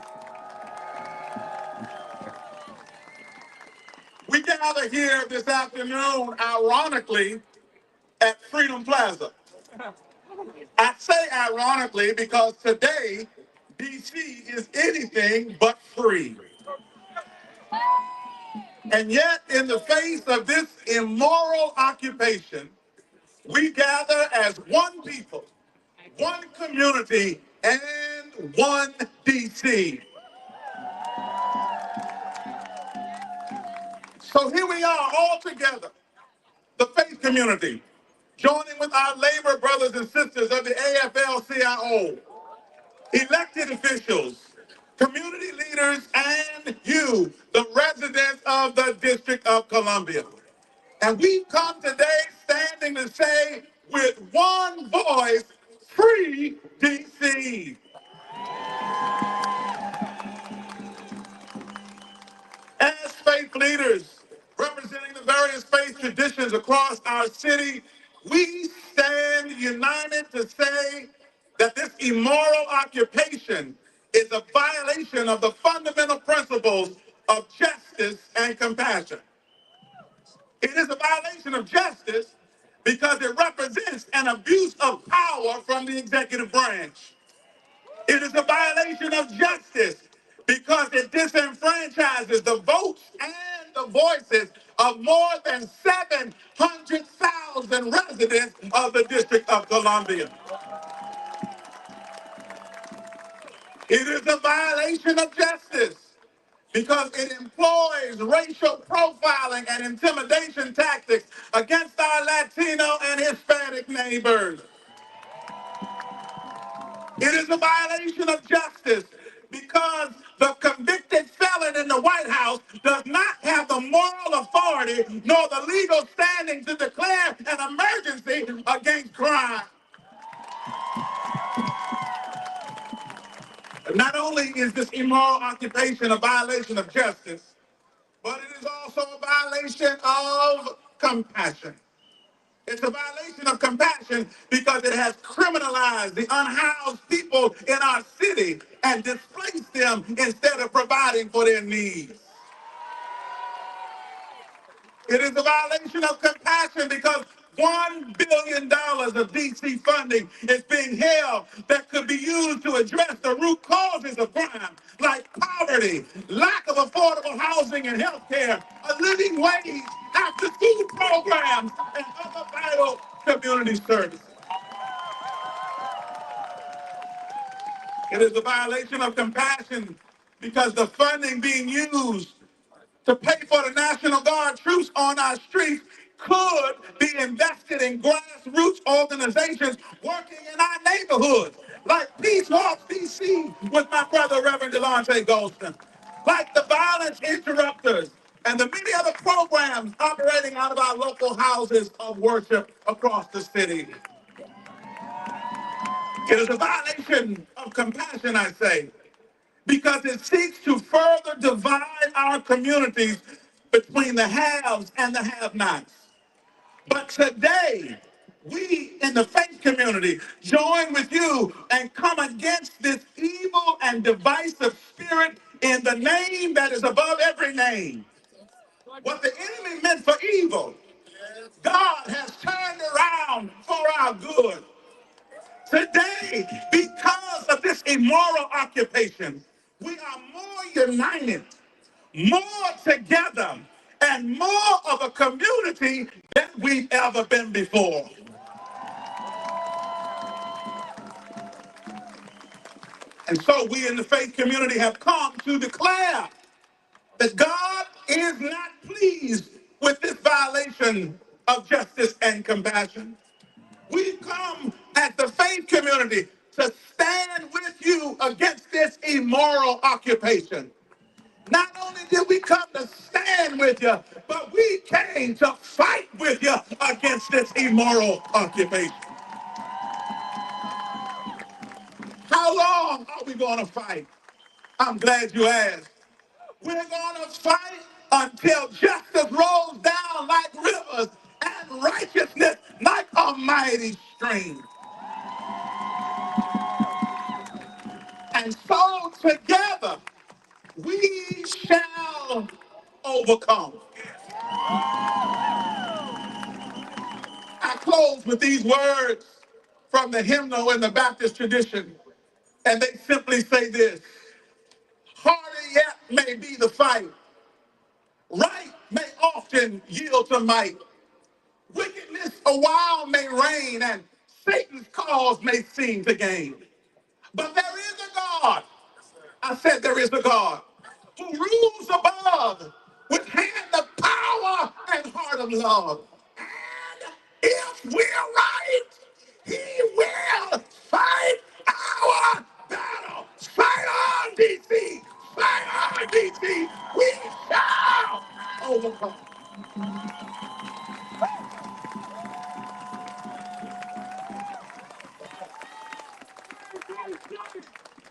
We gather here this afternoon, ironically, at Freedom Plaza. I say ironically because today, D.C. is anything but free. And yet, in the face of this immoral occupation, we gather as one people, one community, and one D.C. So here we are all together, the faith community, joining with our labor brothers and sisters of the AFL-CIO, elected officials, community leaders, and you, the residents of the District of Columbia. And we've come today standing to say with one voice, free DC. As faith leaders representing the various faith traditions across our city, we stand united to say that this immoral occupation is a violation of the fundamental principles of justice and compassion. of justice because it represents an abuse of power from the executive branch. It is a violation of justice because it disenfranchises the votes and the voices of more than 700,000 residents of the District of Columbia. It is a violation of justice because it employs racial profiling and intimidation tactics against our Latino and Hispanic neighbors. It is a violation of justice because the convicted felon in the White House does not have the moral authority nor the legal standing to declare an emergency against crime. Not only is this immoral occupation a violation of justice, but it is also a violation of compassion. It's a violation of compassion because it has criminalized the unhoused people in our city and displaced them instead of providing for their needs. It is a violation of compassion because $1 billion of DC funding is being held that could be used to address the root causes of crime, like poverty, lack of affordable housing and health care, a living wage, after-school programs, and other vital community services. It is a violation of compassion because the funding being used to pay for the National Guard troops on our streets could be invested in grassroots organizations working in our neighborhoods, like Peace Walks DC with my brother, Reverend Delonte Golston, like the Violence Interrupters, and the many other programs operating out of our local houses of worship across the city. It is a violation of compassion, I say, because it seeks to further divide our communities between the haves and the have-nots. But today, we in the faith community join with you and come against this evil and divisive spirit in the name that is above every name. What the enemy meant for evil, God has turned around for our good. Today, because of this immoral occupation, we are more united, more together, and more of a community than we've ever been before. And so we in the faith community have come to declare that God is not pleased with this violation of justice and compassion. We've come as the faith community to stand with you against this immoral occupation. Not only did we come to stand with you, but we came to fight with you against this immoral occupation. How long are we going to fight? I'm glad you asked. We're going to fight until justice rolls down like rivers and righteousness like a mighty stream. And so together we shall overcome. I close with these words from the hymnal in the Baptist tradition, and they simply say this: harder yet may be the fight, right may often yield to might, wickedness a while may reign, and Satan's cause may seem to gain. But there is a God, I said there is a God, who rules above with hand of power and heart of love. And if we're right, he will fight our battle. Fight on, DC! Fight on, DC! We shall overcome.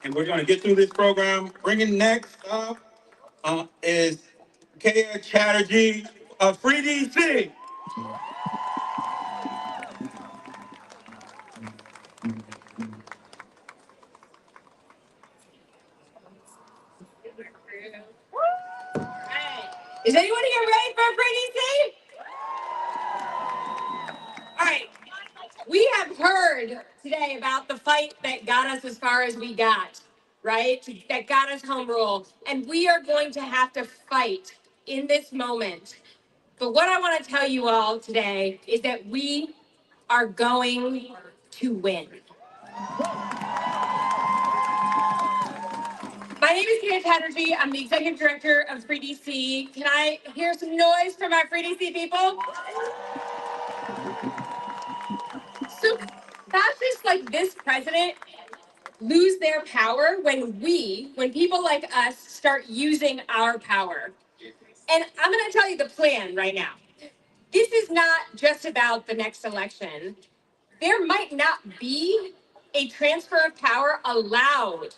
And we're going to get through this program. Bringing next up is Kaya Chatterjee of Free DC. Is anyone here ready for Free DC? We have heard today about the fight that got us as far as we got, right? That got us home rule. And we are going to have to fight in this moment. But what I want to tell you all today is that we are going to win. My name is Kate Chatterjee. I'm the executive director of Free DC. Can I hear some noise from our Free DC people? So fascists like this president lose their power when people like us start using our power. And I'm going to tell you the plan right now. This is not just about the next election. There might not be a transfer of power allowed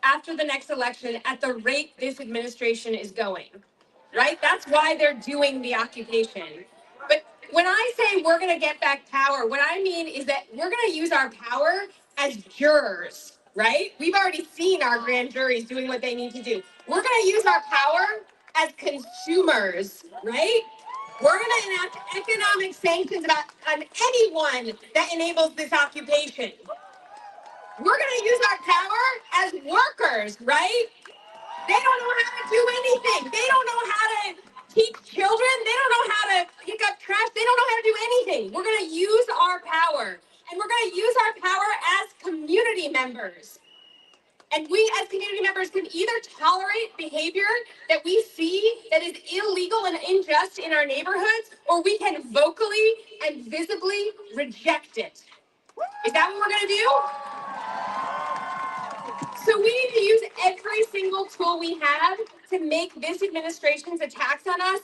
after the next election at the rate this administration is going, right? That's why they're doing the occupation. But when I say we're going to get back power, what I mean is that we're going to use our power as jurors, right? We've already seen our grand juries doing what they need to do. We're going to use our power as consumers, right? We're going to enact economic sanctions on anyone that enables this occupation. We're going to use our power as workers, right? They don't know how to do anything. They don't know how to teach children. They don't know how to pick up trash. They don't know how to do anything. We're going to use our power. And we're going to use our power as community members. And we as community members can either tolerate behavior that we see that is illegal and unjust in our neighborhoods, or we can vocally and visibly reject it. Is that what we're going to do? So we need to use every single tool we have to make this administration's attacks on us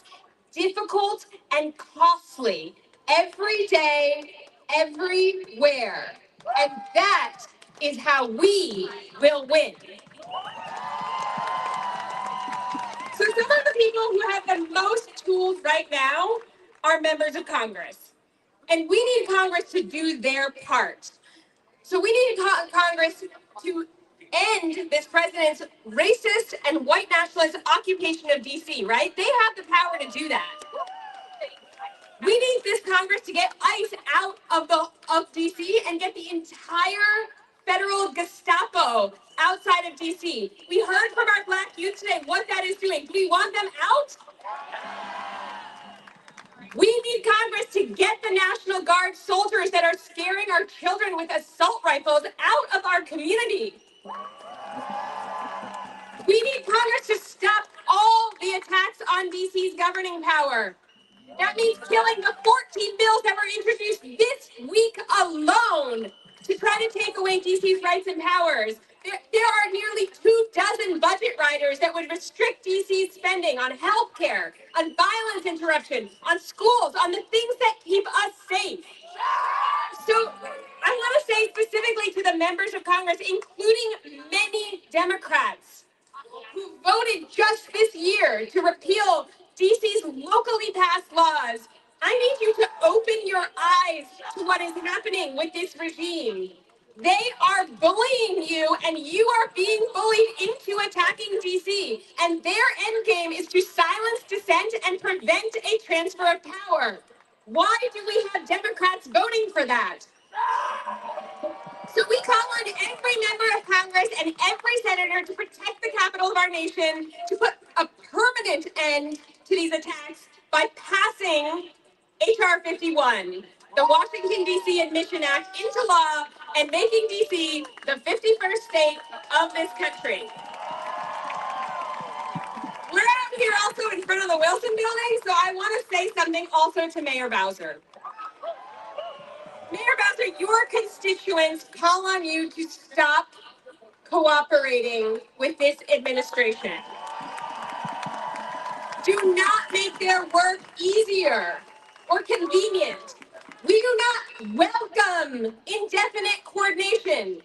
difficult and costly every day, everywhere. And that is how we will win. So some of the people who have the most tools right now are members of Congress. And we need Congress to do their part. So we need Congress to end this president's racist and white nationalist occupation of DC, right? They have the power to do that. We need this Congress to get ICE out of DC and get the entire federal Gestapo outside of DC. We heard from our Black youth today what that is doing. Do we want them out? We need Congress to get the National Guard soldiers that are scaring our children with assault rifles out of our community. We need Congress to stop all the attacks on DC's governing power. That means killing the 14 bills that were introduced this week alone to try to take away DC's rights and powers. There are nearly 24 budget riders that would restrict DC's spending on healthcare, on violence interruption, on schools, on the things that keep us safe. So I want to say specifically to the members of Congress, including many Democrats, who voted just this year to repeal DC's locally passed laws, I need you to open your eyes to what is happening with this regime. They are bullying you, and you are being bullied into attacking DC. And their end game is to silence dissent and prevent a transfer of power. Why do we have Democrats voting for that? So we call on every member of Congress and every senator to protect the capital of our nation, to put a permanent end to these attacks by passing H.R. 51, the Washington, D.C. Admission Act, into law and making D.C. the 51st state of this country. We're out here also in front of the Wilson Building, so I want to say something also to Mayor Bowser. Mayor Bowser, your constituents call on you to stop cooperating with this administration. Do not make their work easier or convenient. We do not welcome indefinite coordination.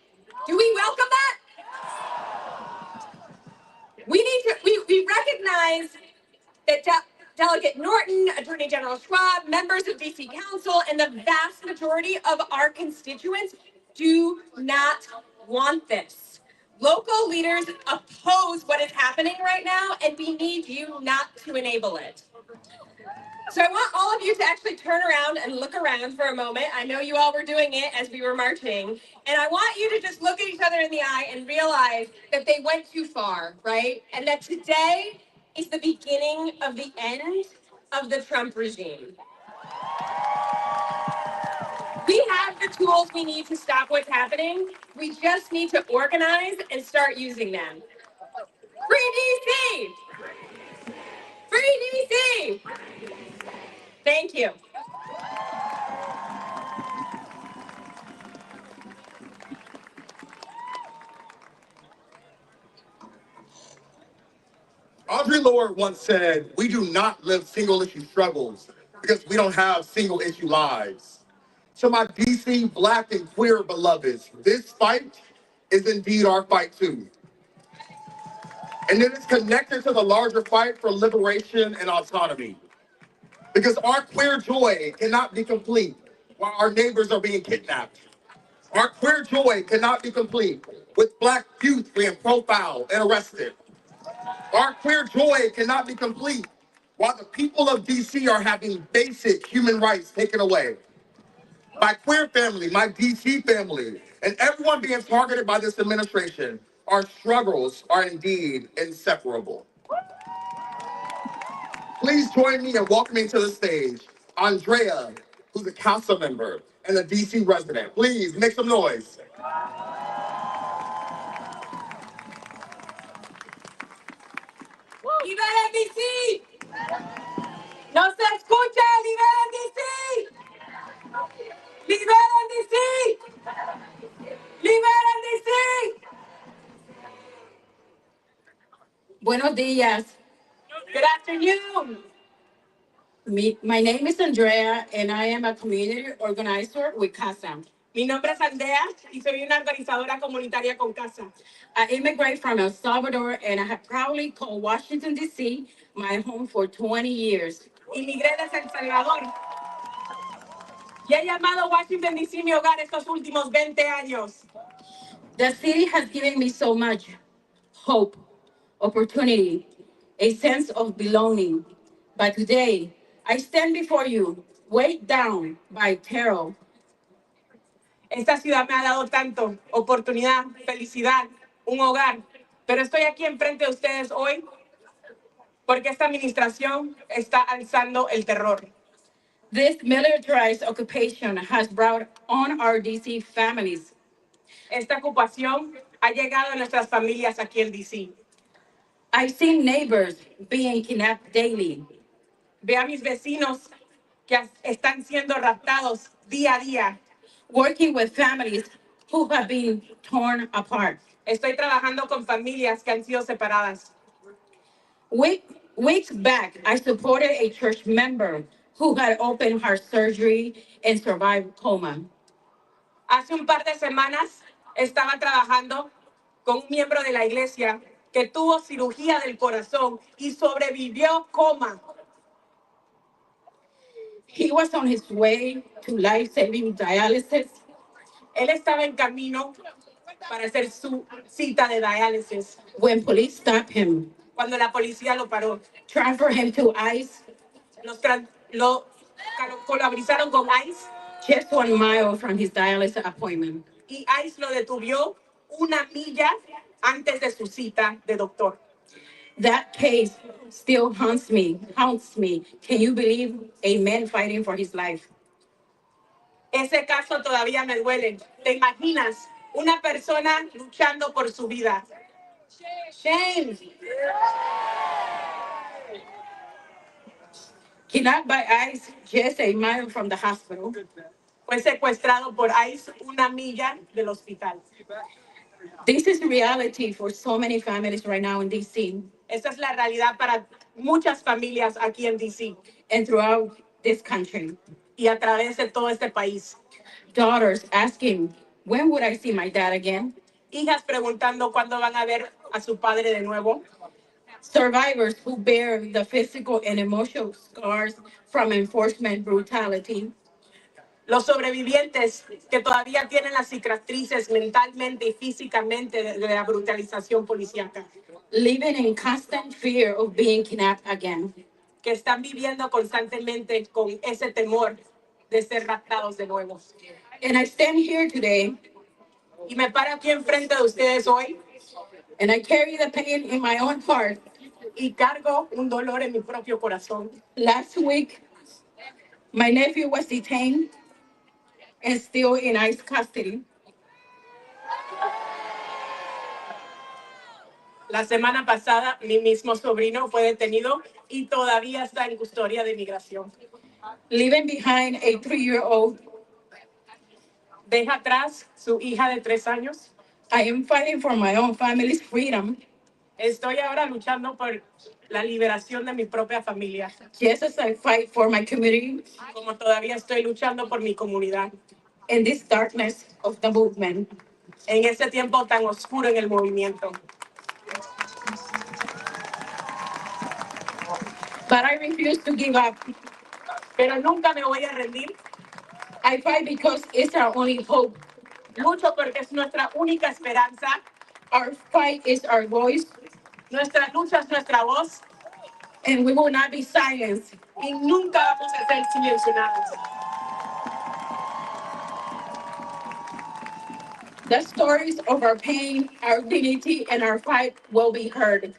Do we welcome that? We recognize that Delegate Norton, Attorney General Schwab, members of DC Council, and the vast majority of our constituents do not want this. Local leaders oppose what is happening right now, and we need you not to enable it. So I want all of you to actually turn around and look around for a moment. I know you all were doing it as we were marching. And I want you to just look at each other in the eye and realize that they went too far, right? And that today is the beginning of the end of the Trump regime. We have the tools we need to stop what's happening. We just need to organize and start using them. Free DC! Free DC! Thank you. Audre Lorde once said, "We do not live single issue struggles because we don't have single issue lives." To my DC Black and queer beloveds, this fight is indeed our fight too. And it is connected to the larger fight for liberation and autonomy. Because our queer joy cannot be complete while our neighbors are being kidnapped. Our queer joy cannot be complete with Black youth being profiled and arrested. Our queer joy cannot be complete while the people of DC are having basic human rights taken away. My queer family, my DC family, and everyone being targeted by this administration, our struggles are indeed inseparable. Please join me in welcoming to the stage Andrea, who's a council member and a DC resident. Please make some noise. ¡Liberen DC! ¡No se escucha! ¡Liberen DC! ¡Liberen DC! ¡Liberen DC! Buenos días. Good afternoon. My name is Andrea, and I am a community organizer with CASA. Mi nombre es Andrea y soy una organizadora comunitaria con CASA. I immigrate from El Salvador, and I have proudly called Washington, D.C. my home for 20 years. Inmigré desde El Salvador y he llamado Washington, D.C. mi hogar estos últimos 20 años. The city has given me so much hope, opportunity, a sense of belonging. But today, I stand before you, weighed down by terror. Esta ciudad me ha dado tanto, oportunidad, felicidad, un hogar. Pero estoy aquí enfrente de ustedes hoy porque esta administración está alzando el terror. This militarized occupation has brought on our DC families. Esta ocupación ha llegado a nuestras familias aquí en DC. I've seen neighbors being kidnapped daily. Ve a mis vecinos que están siendo raptados día a día. Working with families who have been torn apart. Estoy trabajando con familias que han sido separadas. Weeks back, I supported a church member who had open heart surgery and survived coma. Hace un par de semanas estaba trabajando con un miembro de la iglesia que tuvo cirugía del corazón y sobrevivió coma. He was on his way to life-saving dialysis. Él estaba en camino para hacer su cita de diálisis. When police stopped him, cuando la policía lo paró, transfer him to ICE. Lo colaborizaron con ICE. Just 1 mile from his dialysis appointment. Y ICE lo detuvo 1 milla antes de su cita de doctor. That case still haunts me. Can you believe a man fighting for his life? Ese caso todavía me duele. ¿Te imaginas una persona luchando por su vida? Shame. Kidnapped by ICE just 1 mile from the hospital. Fue secuestrado por ICE 1 milla del hospital. This is reality for so many families right now in DC. Esta es la realidad para muchas familias aquí en DC. And throughout this country. Y a través de todo este país. Daughters asking, when would I see my dad again? Hijas preguntando cuándo van a ver a su padre de nuevo. Survivors who bear the physical and emotional scars from enforcement brutality. Los sobrevivientes que todavía tienen las cicatrices mentalmente y físicamente de la brutalización policíaca. Living in constant fear of being kidnapped again. que están viviendo constantemente con ese temor de ser raptados de nuevo. And I stand here today, y me paro aquí enfrente de ustedes hoy, and I carry the pain in my own heart, y cargo un dolor en mi propio corazón. Last week, my nephew was detained and still in ICE custody. La semana pasada, mi mismo sobrino fue detenido y todavía está en custodia de inmigración. Leaving behind a 3-year-old. Deja atrás su hija de 3 años. I am fighting for my own family's freedom. Estoy ahora luchando por la liberación de mi propia familia. Just as I fight for my community. Como todavía estoy luchando por mi comunidad. In this darkness of the movement. En ese tiempo tan oscuro en el movimiento. But I refuse to give up. Pero nunca me voy a rendir. I fight because it's our only hope. Lucho porque es nuestra única esperanza. Our fight is our voice. Nuestra lucha es nuestra voz. And we will not be silenced. Y nunca vamos a ser silenciados. The stories of our pain, our dignity, and our fight will be heard.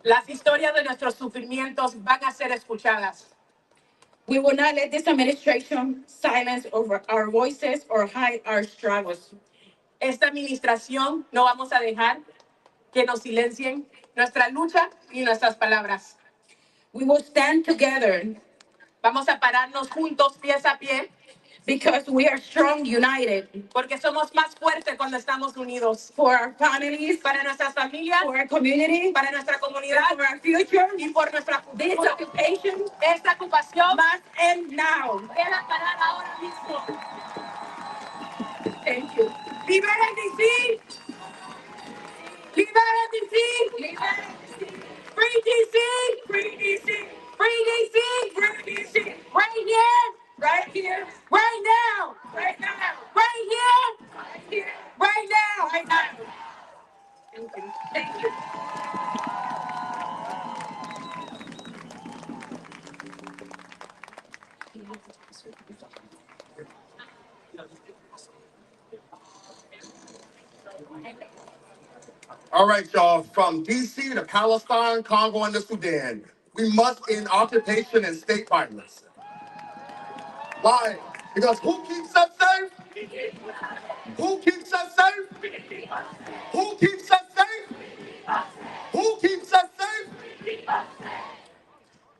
Las historias de nuestros sufrimientos van a ser escuchadas. We will not let this administration silence over our voices or hide our struggles. Esta administración no vamos a dejar que nos silencien nuestra lucha y nuestras palabras. We will stand together. Vamos a pararnos juntos, pies a pie. Because we are strong, united. Porque somos más fuertes cuando estamos unidos. For our families, para nuestras familias, for our community, para nuestra comunidad, for our future, y por nuestra futuro. This occupation, esta ocupación, must end now. Debe parar ahora mismo. Thank you. Libera DC. Libera DC. Libera DC. Free DC. Free DC. Free DC. Free DC. Right here. Right here. Right now. Right now. Right here. Right here. Right now. Right now. Thank you. Thank you. All right, y'all, from DC to Palestine, Congo, and the Sudan, we must end occupation and state violence. Why? Because who keeps us safe? Who keeps us safe? Who keeps us safe? Who keeps us safe?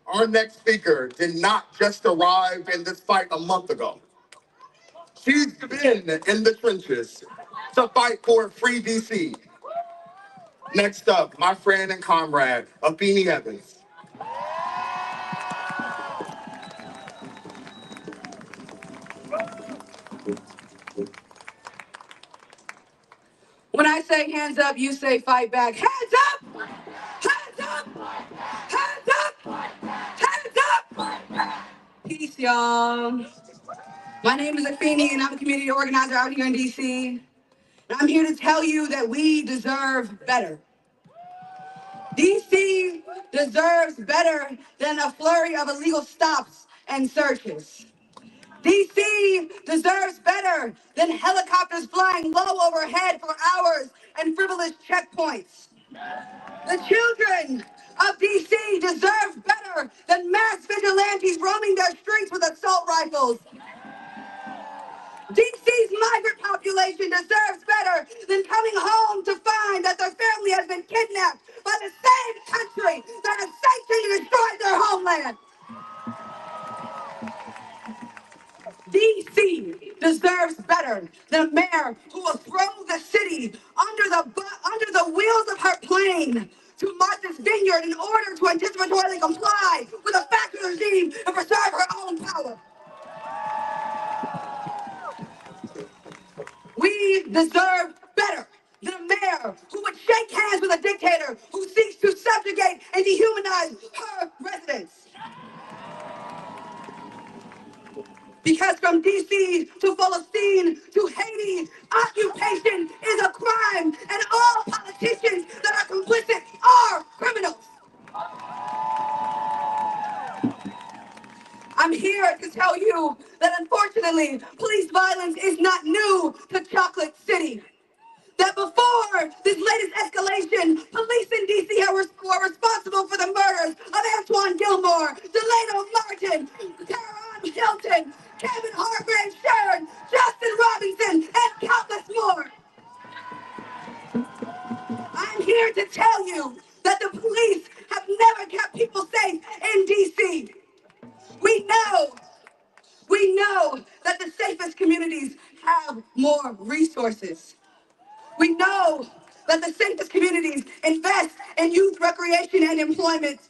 Our next speaker did not just arrive in this fight a month ago. She's been in the trenches to fight for a free DC. Next up, my friend and comrade, Afeni Evans. When I say hands up, you say fight back. Hands up! Hands up! Hands up! Hands up! Peace, y'all. My name is Afeni, and I'm a community organizer out here in DC. And I'm here to tell you that we deserve better. DC deserves better than a flurry of illegal stops and searches. DC deserves better than helicopters flying low overhead for hours and frivolous checkpoints. The children of DC deserve better than mass vigilantes roaming their streets with assault rifles. DC's migrant population deserves better than coming home to find that their family has been kidnapped by the same country that has sanctioned and destroyed their homeland. DC deserves better than a mayor who will throw the city under the wheels of her plane to Martha's Vineyard in order to anticipatorily comply with a factory regime and preserve her own power. We deserve better than a mayor who would shake hands with a dictator who seeks to subjugate and dehumanize her residents. Because from DC to Palestine to Haiti, occupation is a crime, and all politicians that are complicit are criminals. I'm here to tell you that unfortunately, police violence is not new to Chocolate City. That before this latest escalation, police in D.C. were responsible for the murders of Antoine Gilmore, Delano Martin, Taron Hilton, Kevin Hargrave Sharon, Justin Robinson, and countless more. I'm here to tell you that the police have never kept people safe in D.C. We know We know that the safest communities have more resources. We know that the safest communities invest in youth recreation and employment.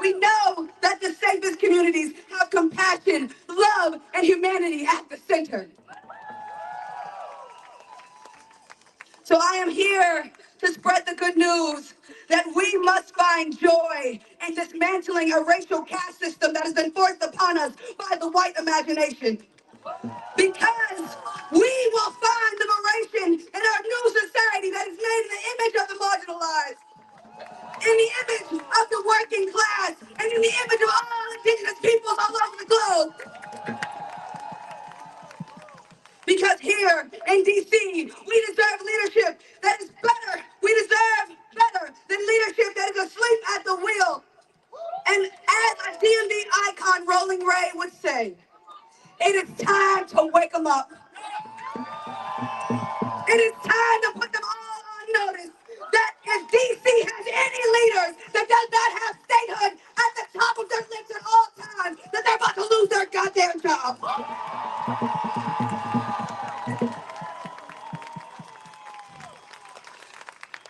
We know that the safest communities have compassion, love, and humanity at the center. So I am here to spread the good news that we must find joy in dismantling a racial caste system that has been forced upon us by the white imagination. Because we will find liberation in our new society that is made in the image of the marginalized, in the image of the working class, and in the image of all indigenous peoples all over the globe. Because here in DC, we deserve leadership that is better. We deserve better than leadership that is asleep at the wheel. And as a DMV icon, Rolling Ray, would say, it is time to wake them up. It is time to put them all on notice that if DC has any leaders that does not have statehood at the top of their lips at all times, that they're about to lose their goddamn job.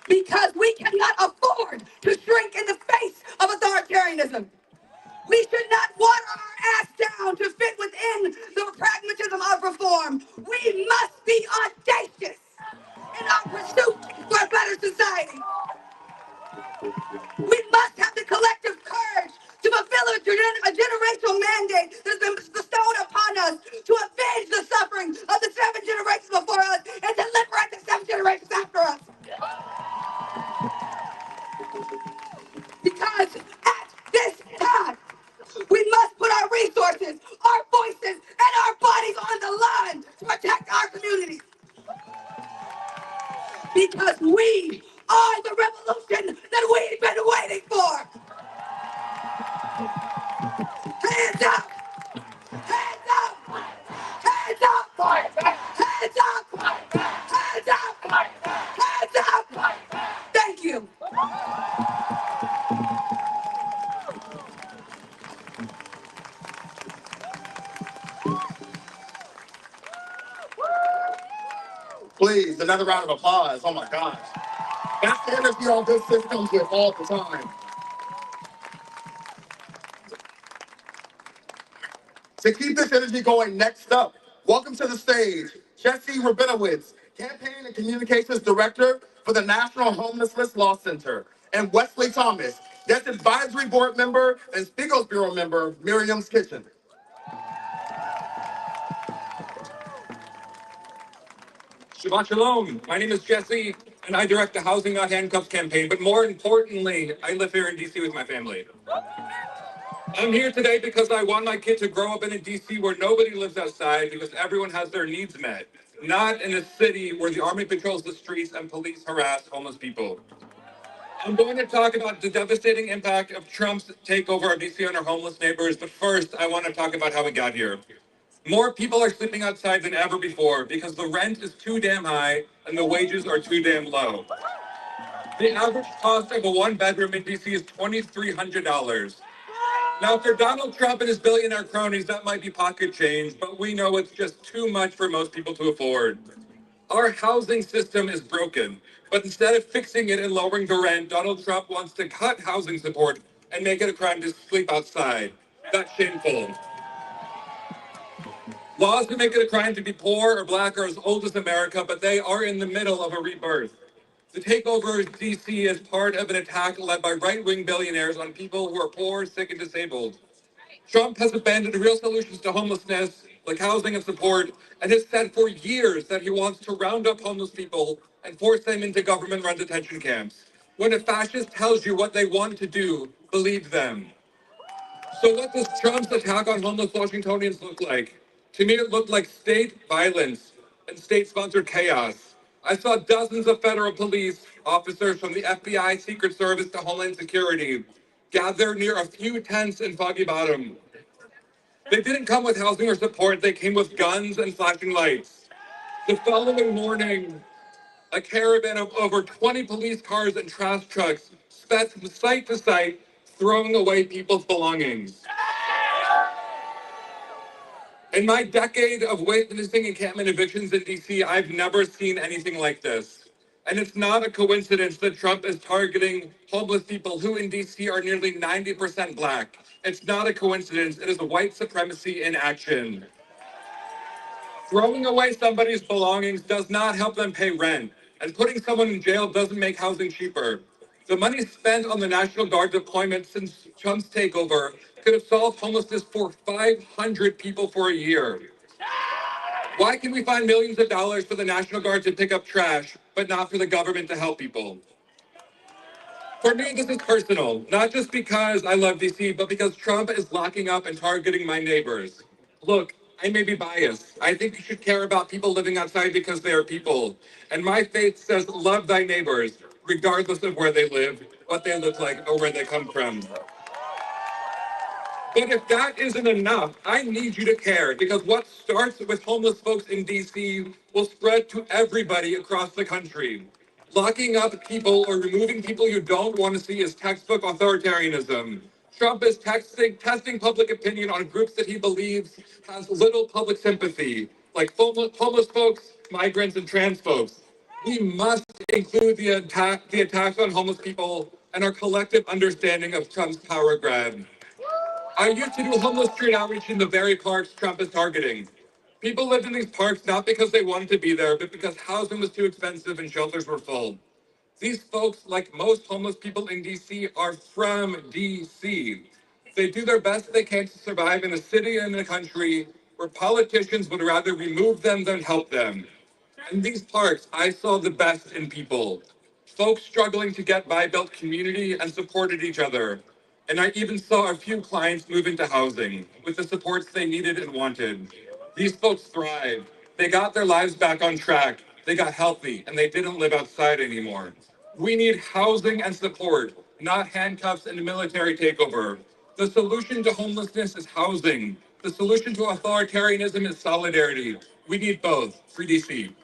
Because we cannot afford to shrink in the face of authoritarianism. We should not water our ass down to fit within the pragmatism of reform. We must be audacious in our pursuit for a better society. We must have the collective courage to fulfill a generational mandate that has been bestowed upon us to avenge the suffering of the 7 generations before us and to liberate the 7 generations after us. Because at this time, we must put our resources, our voices, and our bodies on the line to protect our communities. Because we are the revolution that we've been waiting for. Hands up! Hands up! Hands up! Hands up! Hands up! Hands up! Thank you. Please, another round of applause. Oh my gosh. That's the energy all good systems with all the time. To keep this energy going, next up, welcome to the stage, Jesse Rabinowitz, Campaign and Communications Director for the National Homelessness Law Center, and Wesley Thomas, Guest Advisory Board Member and Spiegel Bureau Member, Miriam's Kitchen. Shabbat Shalom. My name is Jesse, and I direct the Housing Not Handcuffs campaign. But more importantly, I live here in D.C. with my family. I'm here today because I want my kid to grow up in a D.C. where nobody lives outside because everyone has their needs met, not in a city where the army patrols the streets and police harass homeless people. I'm going to talk about the devastating impact of Trump's takeover of D.C. on our homeless neighbors, but first, I want to talk about how we got here. More people are sleeping outside than ever before because the rent is too damn high and the wages are too damn low. The average cost of a one-bedroom in D.C. is $2,300. Now, for Donald Trump and his billionaire cronies, that might be pocket change, but we know it's just too much for most people to afford. Our housing system is broken, but instead of fixing it and lowering the rent, Donald Trump wants to cut housing support and make it a crime to sleep outside. That's shameful. Laws that make it a crime to be poor or black are as old as America, but they are in the middle of a rebirth. The takeover of DC is part of an attack led by right-wing billionaires on people who are poor, sick, and disabled. Trump has abandoned real solutions to homelessness, like housing and support, and has said for years that he wants to round up homeless people and force them into government-run detention camps. When a fascist tells you what they want to do, believe them. So what does Trump's attack on homeless Washingtonians look like? To me, it looked like state violence and state-sponsored chaos. I saw dozens of federal police officers from the FBI, Secret Service to Homeland Security gather near a few tents in Foggy Bottom. They didn't come with housing or support, they came with guns and flashing lights. The following morning, a caravan of over 20 police cars and trash trucks sped from site to site, throwing away people's belongings. In my decade of witnessing encampment evictions in DC, I've never seen anything like this. And it's not a coincidence that Trump is targeting homeless people who in DC are nearly 90% Black. It's not a coincidence. It is white supremacy in action. Throwing away somebody's belongings does not help them pay rent, and putting someone in jail doesn't make housing cheaper. The money spent on the National Guard deployment since Trump's takeover could have solved homelessness for 500 people for a year. Why can we find millions of dollars for the National Guard to pick up trash, but not for the government to help people? For me, this is personal, not just because I love DC, but because Trump is locking up and targeting my neighbors. Look, I may be biased. I think you should care about people living outside because they are people. And my faith says love thy neighbors, regardless of where they live, what they look like, or where they come from. But if that isn't enough, I need you to care, because what starts with homeless folks in DC will spread to everybody across the country. Locking up people or removing people you don't want to see is textbook authoritarianism. Trump is testing public opinion on groups that he believes has little public sympathy, like homeless folks, migrants, and trans folks. We must include the attacks on homeless people and our collective understanding of Trump's power grab. I used to do homeless street outreach in the very parks Trump is targeting. People lived in these parks not because they wanted to be there, but because housing was too expensive and shelters were full. These folks, like most homeless people in DC, are from DC. They do their best they can to survive in a city and a country where politicians would rather remove them than help them. In these parks, I saw the best in people. Folks struggling to get by built community and supported each other. And I even saw a few clients move into housing with the supports they needed and wanted. These folks thrived. They got their lives back on track. They got healthy and they didn't live outside anymore. We need housing and support, not handcuffs and a military takeover. The solution to homelessness is housing. The solution to authoritarianism is solidarity. We need both. Free DC.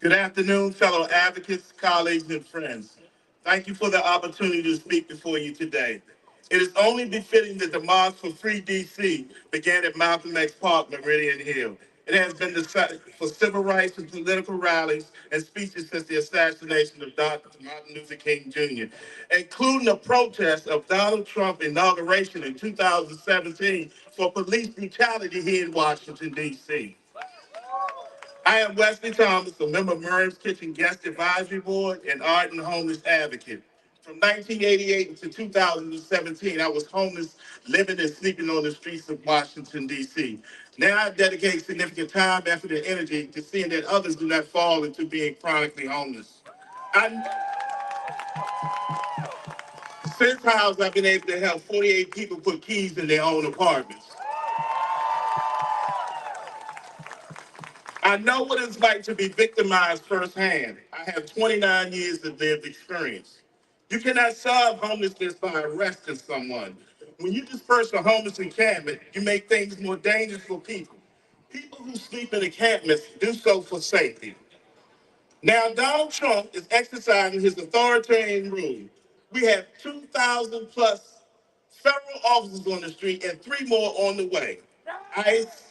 Good afternoon, fellow advocates, colleagues, and friends. Thank you for the opportunity to speak before you today. It is only befitting that the March for Free DC began at Malcolm X Park, Meridian Hill. It has been the site for civil rights and political rallies and speeches since the assassination of Dr. Martin Luther King Jr., including a protest of Donald Trump's inauguration in 2017 for police brutality here in Washington, D.C. I am Wesley Thomas, a member of Murray's Kitchen Guest Advisory Board and ardent homeless advocate. From 1988 to 2017, I was homeless, living and sleeping on the streets of Washington, D.C. Now I dedicate significant time, effort, and energy to seeing that others do not fall into being chronically homeless. Since housed, I've been able to help 48 people put keys in their own apartments. I know what it's like to be victimized firsthand. I have 29 years of lived experience. You cannot solve homelessness by arresting someone. When you disperse a homeless encampment, you make things more dangerous for people. People who sleep in encampments do so for safety. Now, Donald Trump is exercising his authoritarian rule. We have 2,000 plus federal officers on the street and 3 more on the way. ICE,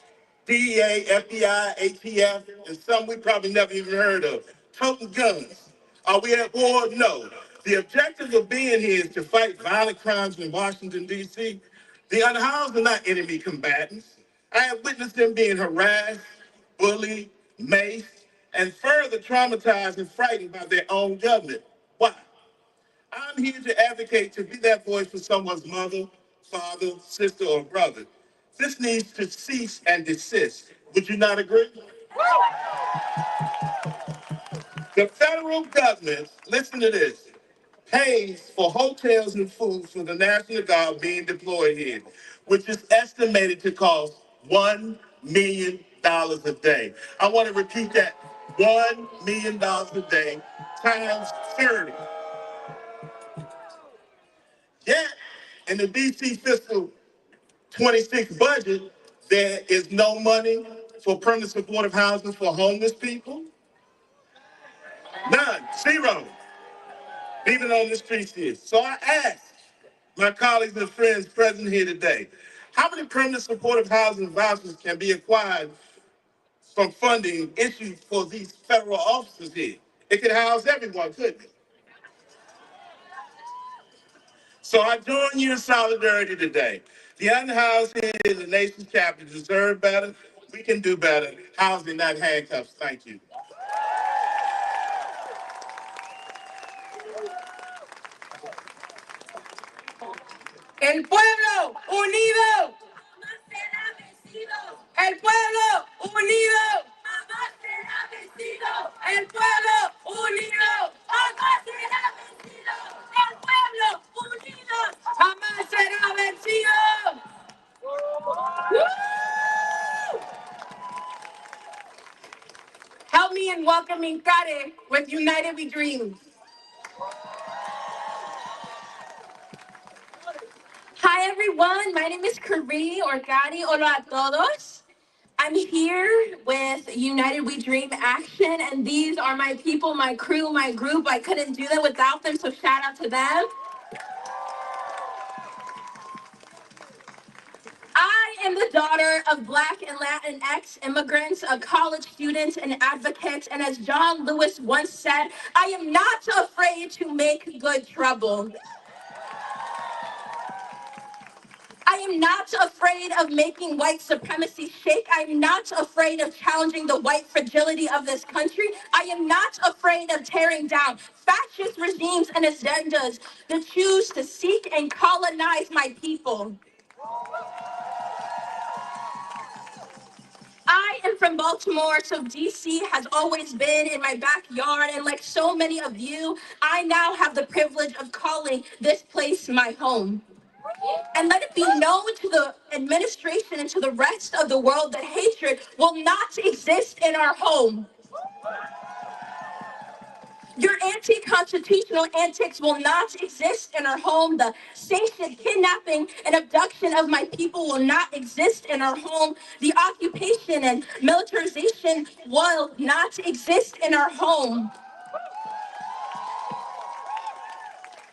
DEA, FBI, ATF, and some we probably never even heard of. Toting guns. Are we at war? No. The objective of being here is to fight violent crimes in Washington, D.C. The unhoused are not enemy combatants. I have witnessed them being harassed, bullied, maced, and further traumatized and frightened by their own government. Why? I'm here to advocate to be that voice for someone's mother, father, sister, or brother. This needs to cease and desist. Would you not agree? The federal government, listen to this, pays for hotels and food for the National Guard being deployed here, which is estimated to cost $1 million a day. I want to repeat that, $1 million a day times 30. Yet, in the DC fiscal 26 budget, there is no money for permanent supportive housing for homeless people. None, zero, even on the streets here. So I ask my colleagues and friends present here today, how many permanent supportive housing vouchers can be acquired from funding issued for these federal officers here? It could house everyone, couldn't it? So I join you in solidarity today. The unhoused here in the nation's capital deserve better. We can do better. Housing, not handcuffs. Thank you. El pueblo unido. Jamás será vencido. El pueblo unido. Jamás será vencido. El pueblo unido. Jamás será vencido. El pueblo unido. Jamás será vencido. Help me in welcoming Kare with United We Dream. Hi everyone, my name is Kari or Gadi. Hola a todos. I'm here with United We Dream Action, and these are my people, my crew, my group. I couldn't do that without them, so shout out to them. I am the daughter of Black and Latinx immigrants, a college student and advocate, and as John Lewis once said, I am not afraid to make good trouble. I am not afraid of making white supremacy shake. I'm not afraid of challenging the white fragility of this country. I am not afraid of tearing down fascist regimes and agendas that choose to seek and colonize my people. I am from Baltimore, so DC has always been in my backyard. And like so many of you, I now have the privilege of calling this place my home. And let it be known to the administration and to the rest of the world that hatred will not exist in our home. Your anti-constitutional antics will not exist in our home. The sanctioned kidnapping and abduction of my people will not exist in our home. The occupation and militarization will not exist in our home.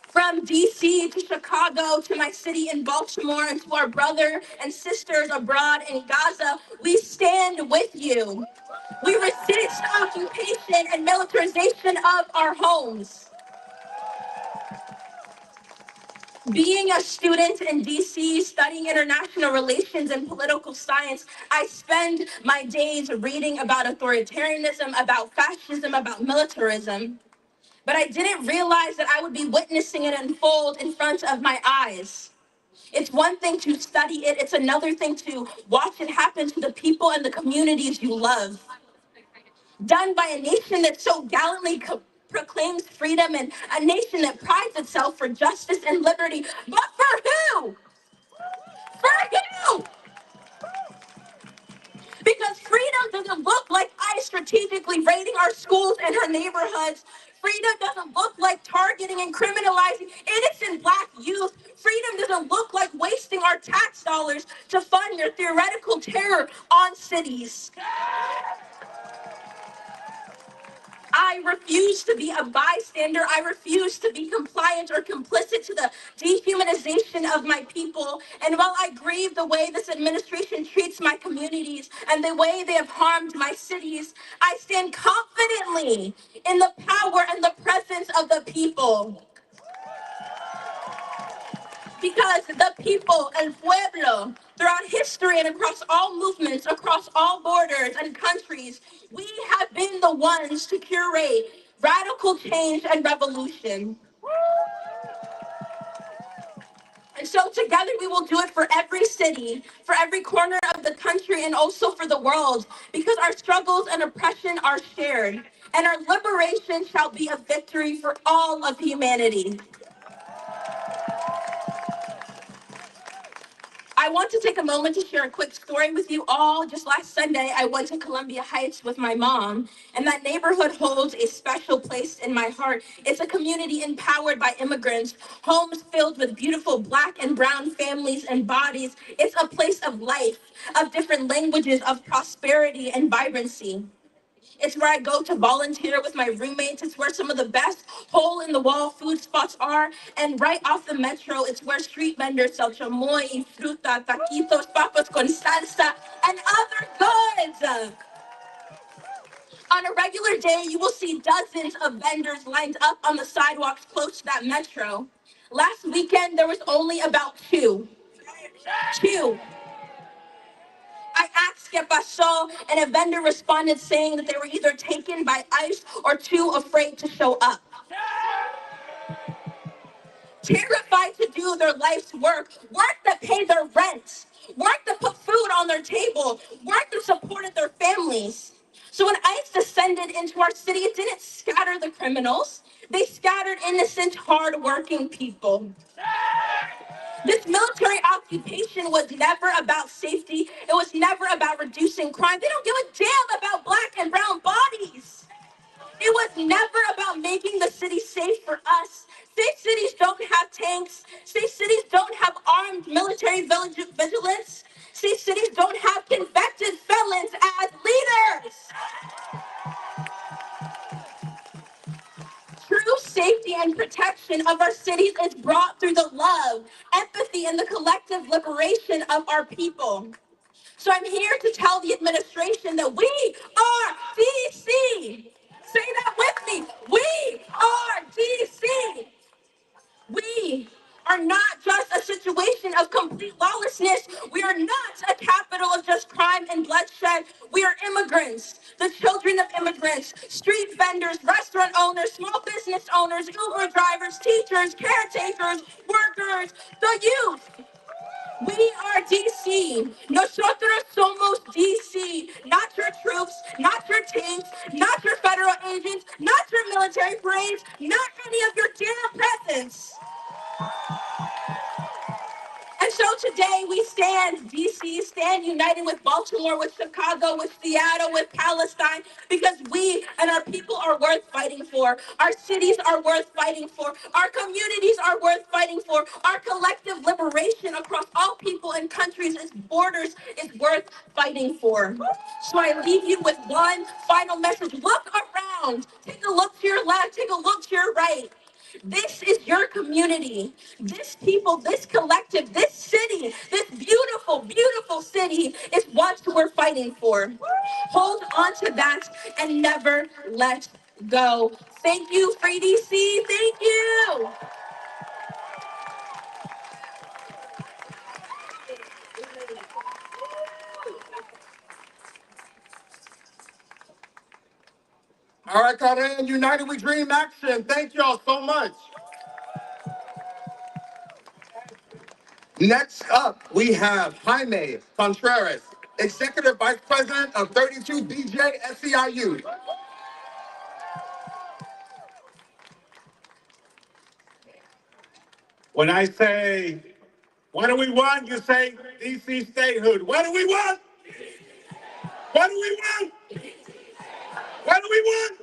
From DC to Chicago to my city in Baltimore and to our brother and sisters abroad in Gaza, we stand with you. We resist occupation and militarization of our homes. Being a student in DC, studying international relations and political science, I spend my days reading about authoritarianism, about fascism, about militarism. But I didn't realize that I would be witnessing it unfold in front of my eyes. It's one thing to study it, it's another thing to watch it happen to the people and the communities you love. Done by a nation that so gallantly proclaims freedom and a nation that prides itself for justice and liberty. But for who? For who? Because freedom doesn't look like ICE strategically raiding our schools and our neighborhoods. Freedom doesn't look like targeting and criminalizing innocent Black youth. Freedom doesn't look like wasting our tax dollars to fund your theoretical terror on cities. I refuse to be a bystander. I refuse to be compliant or complicit to the dehumanization of my people. And while I grieve the way this administration treats my communities and the way they have harmed my cities, I stand confidently in the power and the presence of the people. Because the people, el pueblo, throughout history and across all movements, across all borders and countries, we have been the ones to curate radical change and revolution. And so together we will do it for every city, for every corner of the country, and also for the world, because our struggles and oppression are shared, and our liberation shall be a victory for all of humanity. I want to take a moment to share a quick story with you all. Just last Sunday, I went to Columbia Heights with my mom, and that neighborhood holds a special place in my heart. It's a community empowered by immigrants, homes filled with beautiful Black and brown families and bodies. It's a place of life, of different languages, of prosperity and vibrancy. It's where I go to volunteer with my roommates. It's where some of the best hole in the wall food spots are. And right off the metro, it's where street vendors sell chamoy, fruta, taquitos, papas con salsa, and other goods. On a regular day, you will see dozens of vendors lined up on the sidewalks close to that metro. Last weekend, there was only about two. Two. I asked qué pasó, and a vendor responded saying that they were either taken by ICE or too afraid to show up. Terrified to do their life's work that paid their rent, work that put food on their table, work that supported their families. So when ICE descended into our city, it didn't scatter the criminals. They scattered innocent, hardworking people. This military occupation was never about safety. It was never about reducing crime. They don't give a damn about Black and brown bodies. It was never about making the city safe for us. Safe cities don't have tanks. Safe cities don't have armed military vigilance. Safe cities don't have convicted felons as leaders. True safety and protection of our cities is brought through the love, empathy, and the collective liberation of our people. So I'm here to tell the administration that we are DC. Say that with me. We are DC. We are not just a situation of complete lawlessness. We are not a capital of just crime and bloodshed. We are immigrants, the children of immigrants, street vendors, restaurant owners, small business owners, Uber drivers, teachers, caretakers, workers, the youth. We are DC. Nosotros somos DC. Not your troops, not your tanks, not your federal agents, not your military parades, not any of your damn presence. And so today we stand, DC, stand united with Baltimore, with Chicago, with Seattle, with Palestine, because we and our people are worth fighting for. Our cities are worth fighting for. Our communities are worth fighting for. Our collective liberation across all people and countries and borders is worth fighting for. So I leave you with one final message. Look around. Take a look to your left. Take a look to your right. This is your community. This people, this collective, this city, this beautiful, beautiful city is what we're fighting for. Hold on to that and never let go. Thank you, Free DC. Thank you. All right, Karen, United We Dream Action. Thank y'all so much. Next up, we have Jaime Contreras, Executive Vice President of 32 BJ SEIU. When I say, what do we want? You say DC statehood. What do we want? What do we want? What do we want?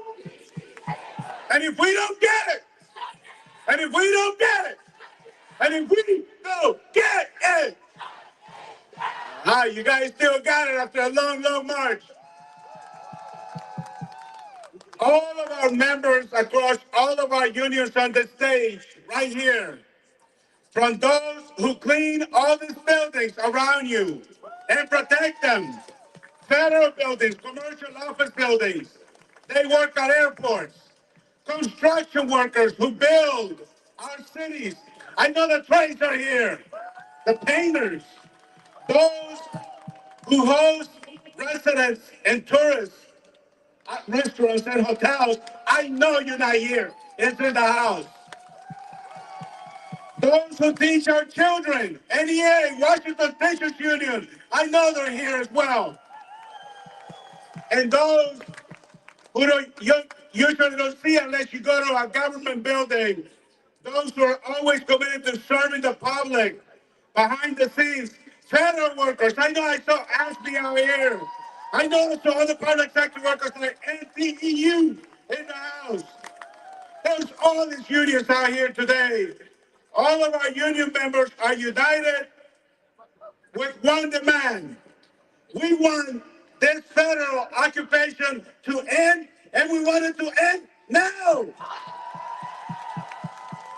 And if we don't get it, and if we don't get it, and if we don't get it, you guys still got it after a long, long march. All of our members across all of our unions on the stage, right here, from those who clean all these buildings around you and protect them, federal buildings, commercial office buildings, they work at airports, construction workers who build our cities. I know the trades are here, the painters, those who host residents and tourists at restaurants and hotels. I know you're not here. It's in the house. Those who teach our children, NEA, Washington Teachers Union, I know they're here as well. And those who you usually don't see unless you go to a government building, those who are always committed to serving the public behind the scenes, federal workers. I know I saw Ashley out here. I know I saw other public sector workers like NTEU in the house. There's all these unions out here today. All of our union members are united with one demand. We want this federal occupation to end, and we want it to end now.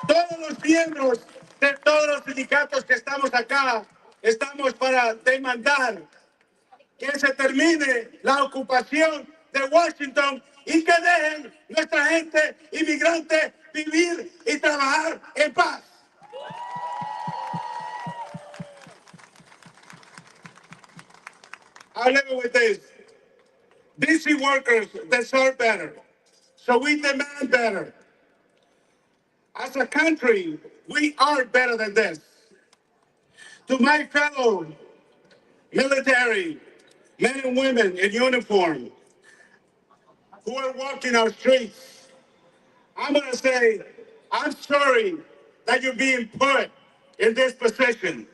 Todos los miembros de todos los sindicatos que estamos acá, estamos para demandar que se termine la ocupación de Washington y que dejen nuestra gente inmigrante vivir y trabajar en paz. I'll leave it with this. DC workers deserve better, so we demand better. As a country, we are better than this. To my fellow military men and women in uniform who are walking our streets, I'm going to say, I'm sorry that you're being put in this position.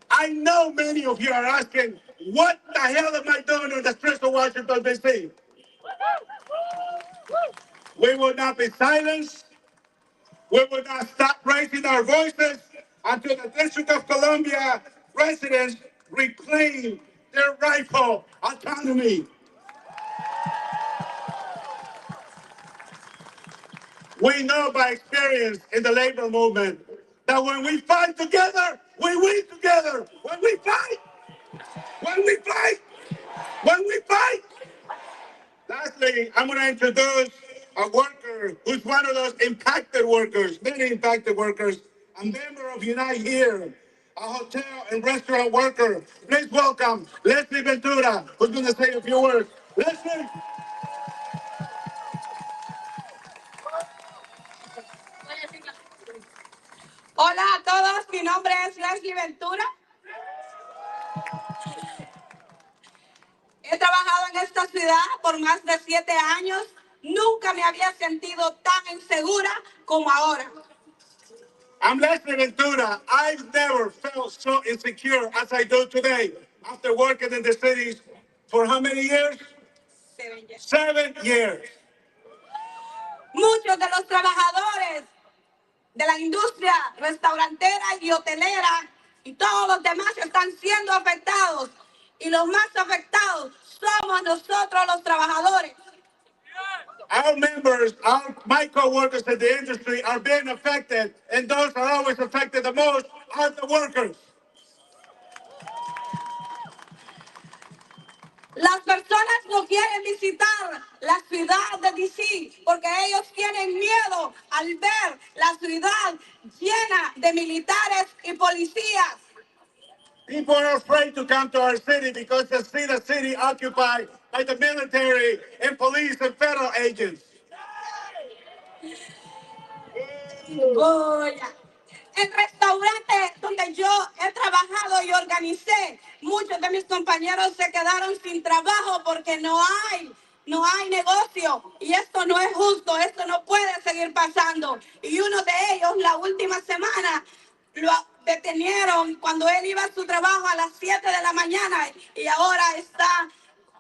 I know many of you are asking, what the hell am I doing in the streets of Washington, D.C.? We will not be silenced. We will not stop raising our voices until the District of Columbia residents reclaim their rightful autonomy. We know by experience in the labor movement that when we fight together, we win together. When we fight, when we fight, when we fight. Lastly, I'm going to introduce a worker who's one of those impacted workers, many impacted workers, a member of Unite Here, a hotel and restaurant worker. Please welcome Leslie Ventura, who's going to say a few words. Leslie. Hola a todos, mi nombre es Leslie Ventura. He trabajado en esta ciudad por más de 7 años. Nunca me había sentido tan insegura como ahora. I'm Leslie Ventura. I've never felt so insecure as I do today after working in the cities for how many years? 7 years. 7 years. Muchos de los trabajadores de la industria restaurantera y hotelera y todos los demás están siendo afectados. Y los más afectados somos nosotros los trabajadores. Our members, my co-workers in the industry are being affected, and those are always affected the most are the workers. Las personas no quieren visitar la ciudad de DC porque ellos tienen miedo al ver la ciudad llena de militares y policías. People are afraid to come to our city because they see the city occupied by the military and police and federal agents. Goya. El restaurante donde yo he trabajado y organicé, muchos de mis compañeros se quedaron sin trabajo porque no hay negocio. Y esto no es justo, esto no puede seguir pasando. Y uno de ellos, la última semana, lo detenieron cuando él iba a su trabajo a las 7 de la mañana y ahora está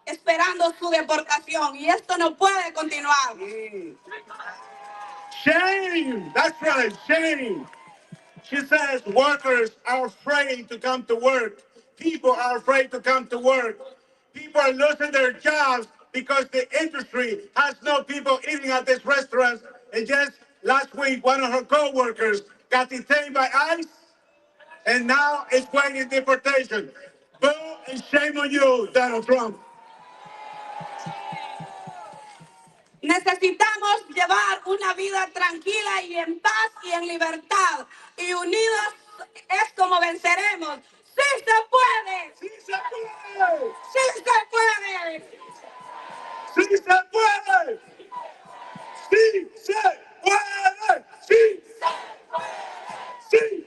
esperando su deportación. Y esto no puede continuar. Shame! That's right, shame! She says workers are afraid to come to work. People are afraid to come to work. People are losing their jobs because the industry has no people eating at these restaurants. And just last week, one of her co-workers got detained by ICE, and now is waiting deportation. Boo and shame on you, Donald Trump. Necesitamos llevar una vida tranquila y en paz y en libertad. Y unidos es como venceremos. ¡Sí se puede! ¡Sí se puede! ¡Sí se puede! ¡Sí se puede! ¡Sí se puede! ¡Sí se puede! ¡Sí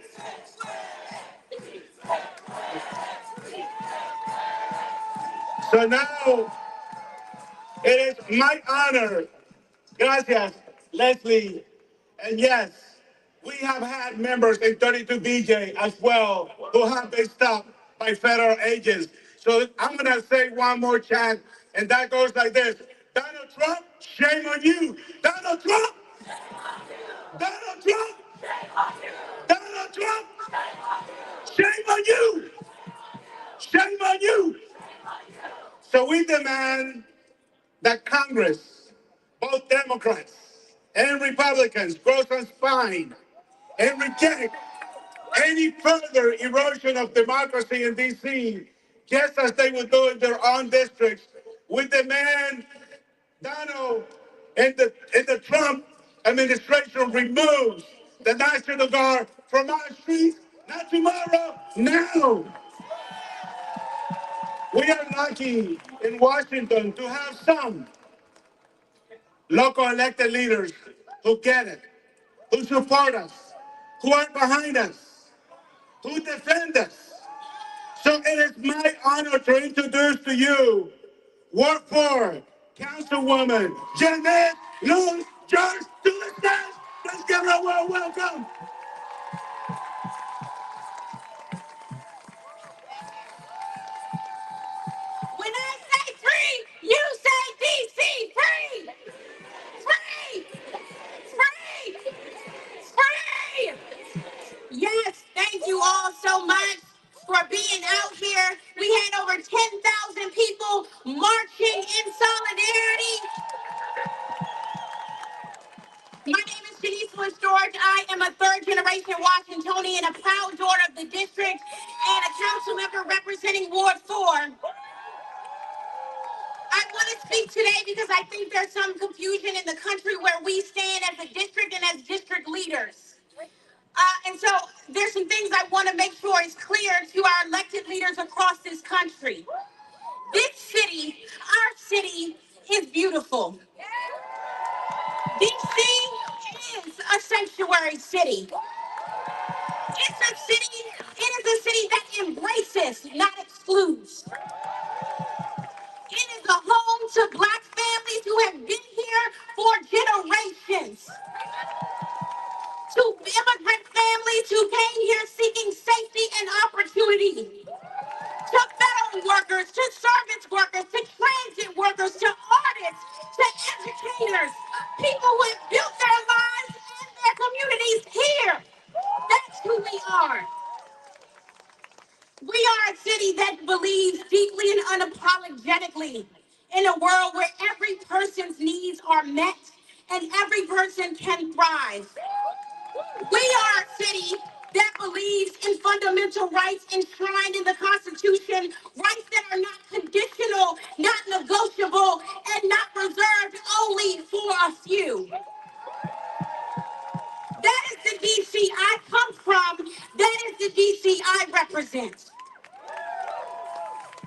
So now it is my honor, gracias, Leslie, and yes, we have had members in 32BJ as well who have been stopped by federal agents. So I'm gonna say one more chant, and that goes like this. Donald Trump, shame on you. Donald Trump, Donald Trump, Donald Trump, shame on you, shame on you. So we demand that Congress, both Democrats and Republicans, grow some spine and reject any further erosion of democracy in DC, just as they would do in their own districts. We demand Donald and the Trump administration removes the National Guard from our streets, not tomorrow, now. We are lucky in Washington to have some local elected leaders who get it, who support us, who are behind us, who defend us. So it is my honor to introduce to you Ward 4 Councilwoman Janet Lewis George to the stage. Let's give her a warm welcome. When I say free, you say DC free! Free! Free! Free! Yes, thank you all so much for being out here. We had over 10,000 people marching in solidarity. My name is Denise Lewis George. I am a third generation Washingtonian, a proud daughter of the district, and a council member representing Ward 4. I want to speak today because I think there's some confusion in the country where we stand as a district and as district leaders. And so there's some things I want to make sure is clear to our elected leaders across this country. This city, our city, is beautiful. DC is a sanctuary city. It is a city that embraces, not excludes. It is a home to Black families who have been here for generations. To immigrant families who came here seeking safety and opportunity. To federal workers, to service workers, to transit workers, to artists, to educators, people who have built their lives and their communities here. That's who we are. We are a city that believes deeply and unapologetically in a world where every person's needs are met and every person can thrive. We are a city that believes in fundamental rights enshrined in the Constitution, rights that are not conditional, not negotiable, and not reserved only for a few. That is the DC I come from. That is the DC I represent.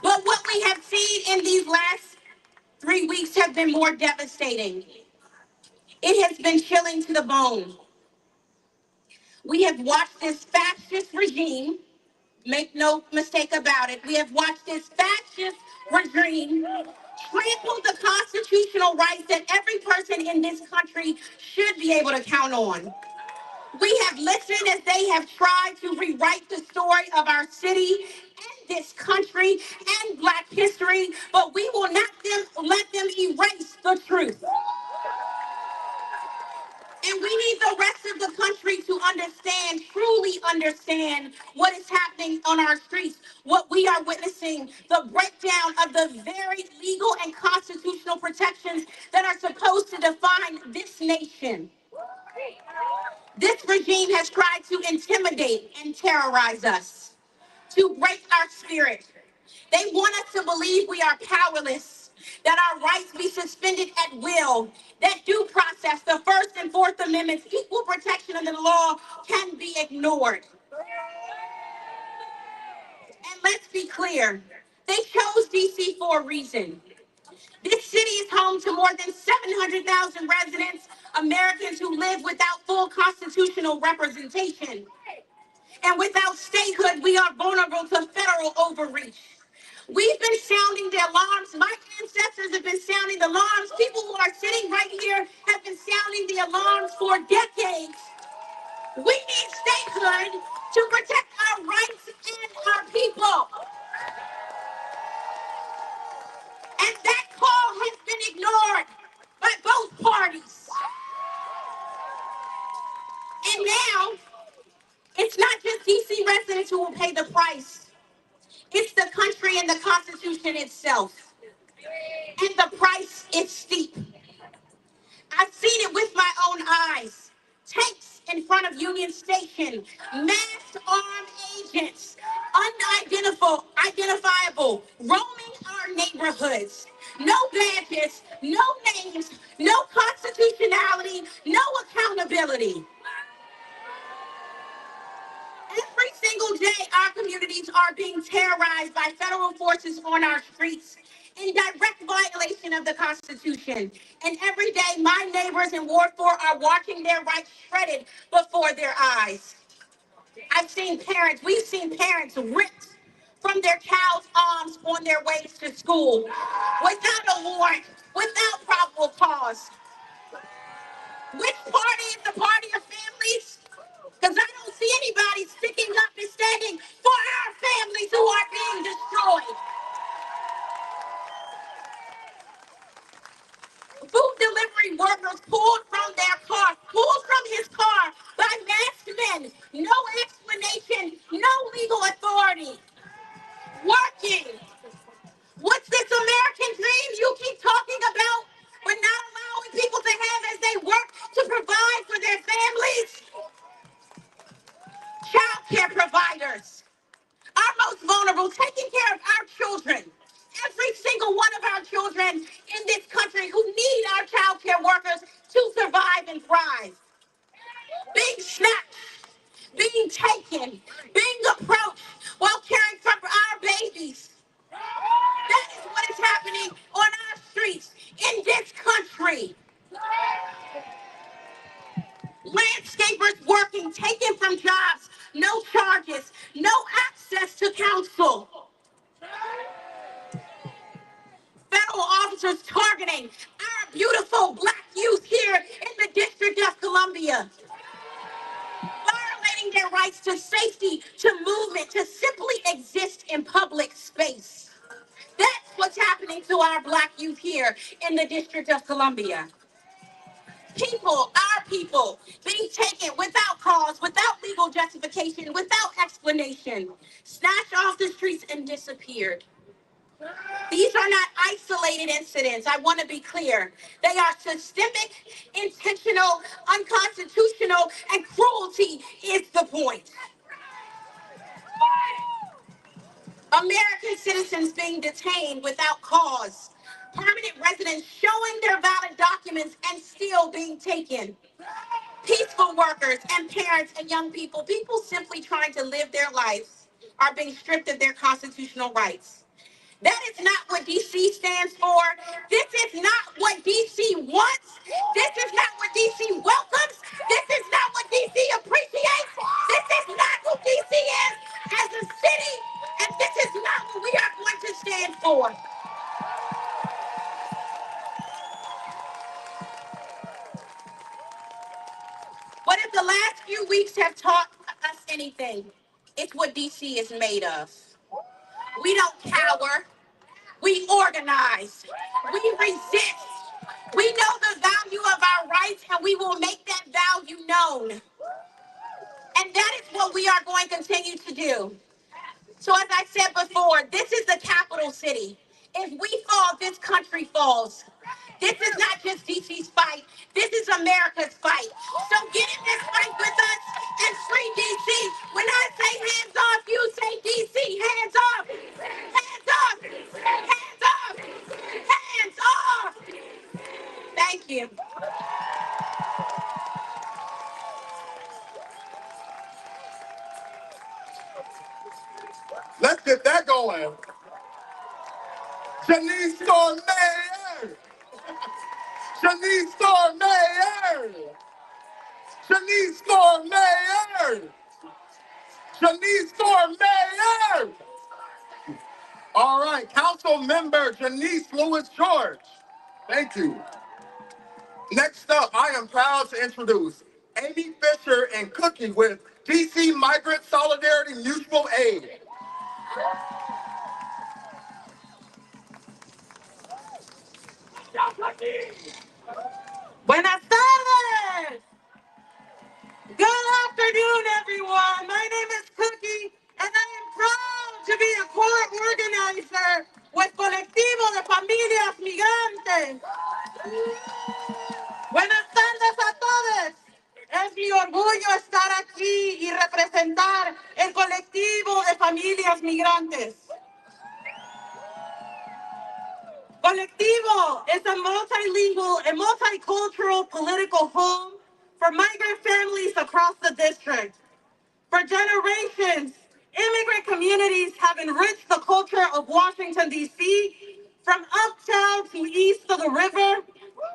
But what we have seen in these last 3 weeks have been more devastating. It has been chilling to the bone. We have watched this fascist regime, make no mistake about it, we have watched this fascist regime trample the constitutional rights that every person in this country should be able to count on. We have listened as they have tried to rewrite the story of our city and this country and Black history, but we will not let them erase the truth. And we need the rest of the country to understand, truly understand what is happening on our streets, what we are witnessing, the breakdown of the very legal and constitutional protections that are supposed to define this nation. This regime has tried to intimidate and terrorize us, to break our spirit. They want us to believe we are powerless, that our rights be suspended at will, that due process, the First and Fourth Amendments, equal protection under the law can be ignored. And let's be clear, they chose DC for a reason. This city is home to more than 700,000 residents, Americans who live without full constitutional representation. And without statehood, we are vulnerable to federal overreach. We've been sounding the alarms. My ancestors have been sounding the alarms. People who are sitting right here have been sounding the alarms for decades. We need statehood to protect our rights and our people. And that call has been ignored by both parties. And now, it's not just DC residents who will pay the price. It's the country and the Constitution itself. And the price is steep. I've seen it with my own eyes. Tanks in front of Union Station, masked armed agents, identifiable, roaming our neighborhoods. No badges, no names, no constitutionality, no accountability. Every single day, our communities are being terrorized by federal forces on our streets in direct violation of the Constitution. And every day, my neighbors in Ward 4 are watching their rights shredded before their eyes. We've seen parents ripped from their child's arms on their ways to school without a warrant, without probable cause. Which party is the party of families? Because I don't see anybody sticking up and standing for our families who are being destroyed. Food delivery workers pulled from his car by masked men. No explanation, no legal authority. Working. What's this American dream you keep talking about, but not allowing people to have as they work to provide for their families? Child care providers, our most vulnerable, taking care of our children. Every single one of our children in this country who need our child care workers to survive and thrive. Being snatched, being taken, being approached while caring for our babies. That is what is happening on our streets in this country. Landscapers working, taken from jobs, no charges, no access to counsel. Federal officers targeting our beautiful Black youth here in the District of Columbia, violating their rights to safety, to movement, to simply exist in public space. That's what's happening to our Black youth here in the District of Columbia. Our people, being taken without cause, without legal justification, without explanation, snatched off the streets and disappeared. These are not isolated incidents. I want to be clear. They are systemic, intentional, unconstitutional, and cruelty is the point. American citizens being detained without cause. Permanent residents showing their valid documents and still being taken. Peaceful workers and parents and young people, people simply trying to live their lives, are being stripped of their constitutional rights. That is not what DC stands for. This is not what DC wants. This is not what DC welcomes. This is not what DC appreciates. This is not who DC is as a city. And this is not what we are going to stand for. But if the last few weeks have taught us anything, it's what DC is made of. We don't cower. We organize. We resist. We know the value of our rights and we will make that value known. And that is what we are going to continue to do. So as I said before, this is the capital city. If we fall, this country falls. This is not just DC's fight. This is America's fight. So get in this fight with us and free DC. When I say hands off, you say DC. Hands off. Hands off. Hands off. Hands off. Thank you. Let's get that going. Shanice Storm Mayor! Shanice Storm Mayor! Shanice Storm Mayor! Shanice Storm Mayor! All right, Council Member Janice Lewis George. Thank you. Next up, I am proud to introduce Amy Fisher and Cookie with DC Migrant Solidarity Mutual Aid. Buenas tardes. Good afternoon, everyone. My name is Cookie, and I am proud to be a core organizer with Colectivo de Familias Migrantes. Buenas tardes a todos. Es mi orgullo estar aquí y representar el colectivo de familias migrantes. Colectivo is a multilingual and multicultural political home for migrant families across the district. For generations, immigrant communities have enriched the culture of Washington, D.C., from uptown to east of the river.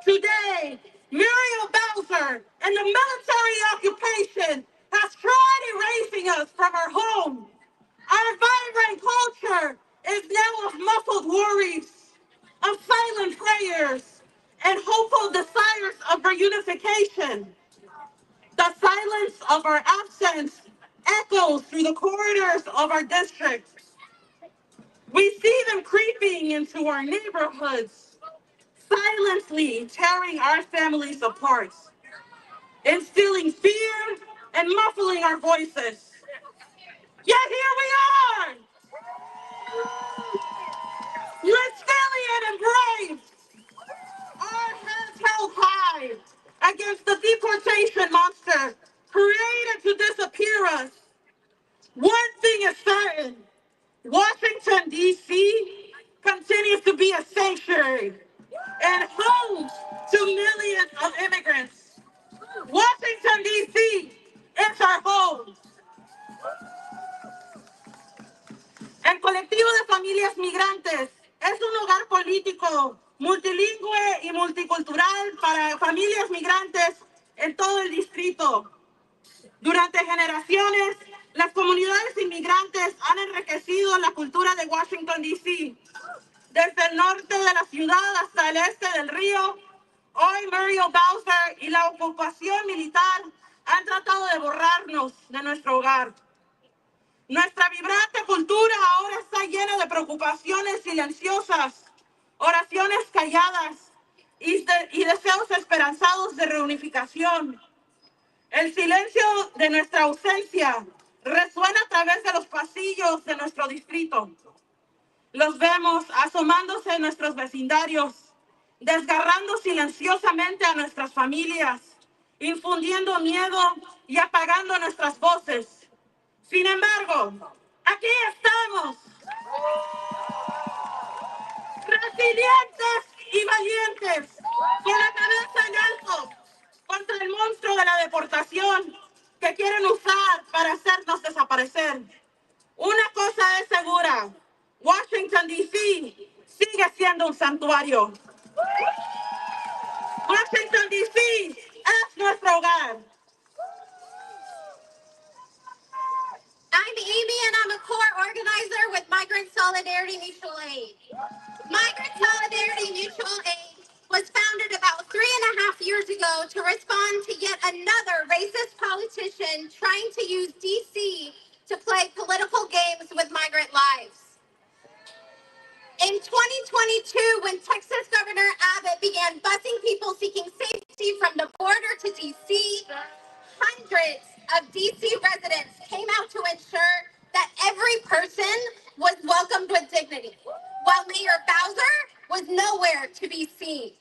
Today, Muriel Bowser and the military occupation has tried erasing us from our home. Our vibrant culture is now of muffled worries, of silent prayers, and hopeful desires of reunification. The silence of our absence echoes through the corridors of our district. We see them creeping into our neighborhoods, silently tearing our families apart, instilling fear and muffling our voices. Yet here we are, resilient and brave, our heads held high against the deportation monster created to disappear us. One thing is certain, Washington, D.C. continues to be a sanctuary and home to millions of immigrants. Washington, D.C. is our home. El colectivo de familias migrantes es un hogar político, multilingüe y multicultural para familias migrantes en todo el distrito. Durante generaciones, las comunidades inmigrantes han enriquecido la cultura de Washington, D.C. Desde el norte de la ciudad hasta el este del río, hoy Muriel Bowser y la ocupación militar han tratado de borrarnos de nuestro hogar. Nuestra vibrante cultura ahora está llena de preocupaciones silenciosas, oraciones calladas y deseos esperanzados de reunificación. El silencio de nuestra ausencia resuena a través de los pasillos de nuestro distrito. Los vemos asomándose en nuestros vecindarios, desgarrando silenciosamente a nuestras familias, infundiendo miedo y apagando nuestras voces. Sin embargo, aquí estamos, resilientes y valientes, con la cabeza en alto, contra el monstruo de la deportación que quieren usar para hacernos desaparecer. Una cosa es segura, Washington, D.C. sigue siendo un santuario. Washington, D.C. es nuestro hogar. I'm Amy, and I'm a core organizer with Migrant Solidarity Mutual Aid. Migrant Solidarity Mutual Aid was founded about 3.5 years ago to respond to yet another racist politician trying to use DC to play political games with migrant lives. In 2022, when Texas Governor Abbott began busing people seeking safety from the border to DC, hundreds of DC residents came out to ensure that every person was welcomed with dignity, while Mayor Bowser was nowhere to be seen.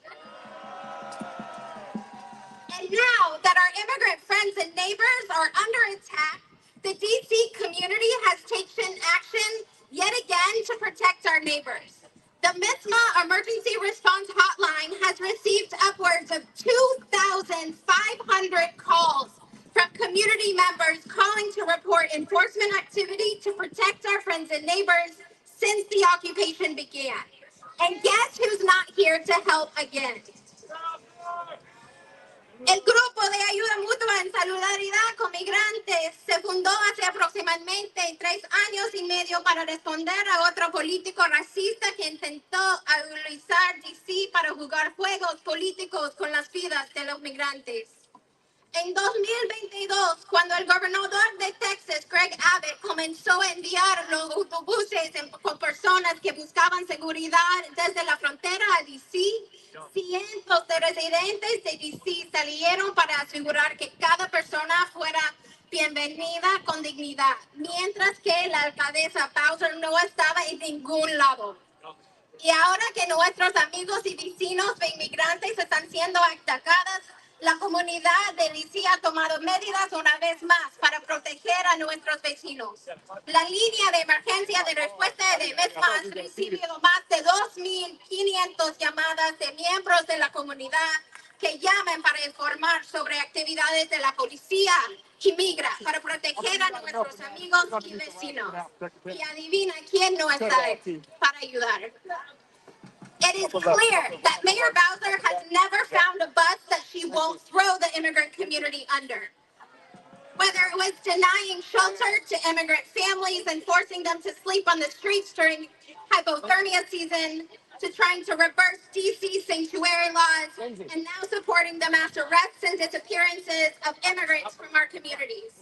And now that our immigrant friends and neighbors are under attack, the DC community has taken action yet again to protect our neighbors. The MISMA Emergency Response Hotline has received upwards of 2,500 calls from community members calling to report enforcement activity to protect our friends and neighbors since the occupation began. And guess who's not here to help again? El grupo de ayuda mutua en solidaridad con Migrantes se fundó hace aproximadamente 3 años y medio para responder a otro político racista que intentó utilizar DC para jugar juegos políticos con las vidas de los migrantes. En 2022, cuando el gobernador de Texas, Greg Abbott, comenzó a enviar los autobuses con personas que buscaban seguridad desde la frontera a DC, cientos de residentes de DC salieron para asegurar que cada persona fuera bienvenida con dignidad, mientras que la alcaldesa Bowser no estaba en ningún lado. Y ahora que nuestros amigos y vecinos de inmigrantes están siendo atacadas, la comunidad de DC ha tomado medidas una vez más para proteger a nuestros vecinos. La línea de emergencia de respuesta de MESMA ha recibido más de 2.500 llamadas de miembros de la comunidad que llaman para informar sobre actividades de la policía y migra para proteger a nuestros amigos y vecinos. Y adivina quién no está ahí para ayudar. It is clear that Mayor Bowser has never found a bus that she won't throw the immigrant community under. Whether it was denying shelter to immigrant families and forcing them to sleep on the streets during hypothermia season, to trying to reverse DC sanctuary laws, and now supporting the mass arrests and disappearances of immigrants from our communities.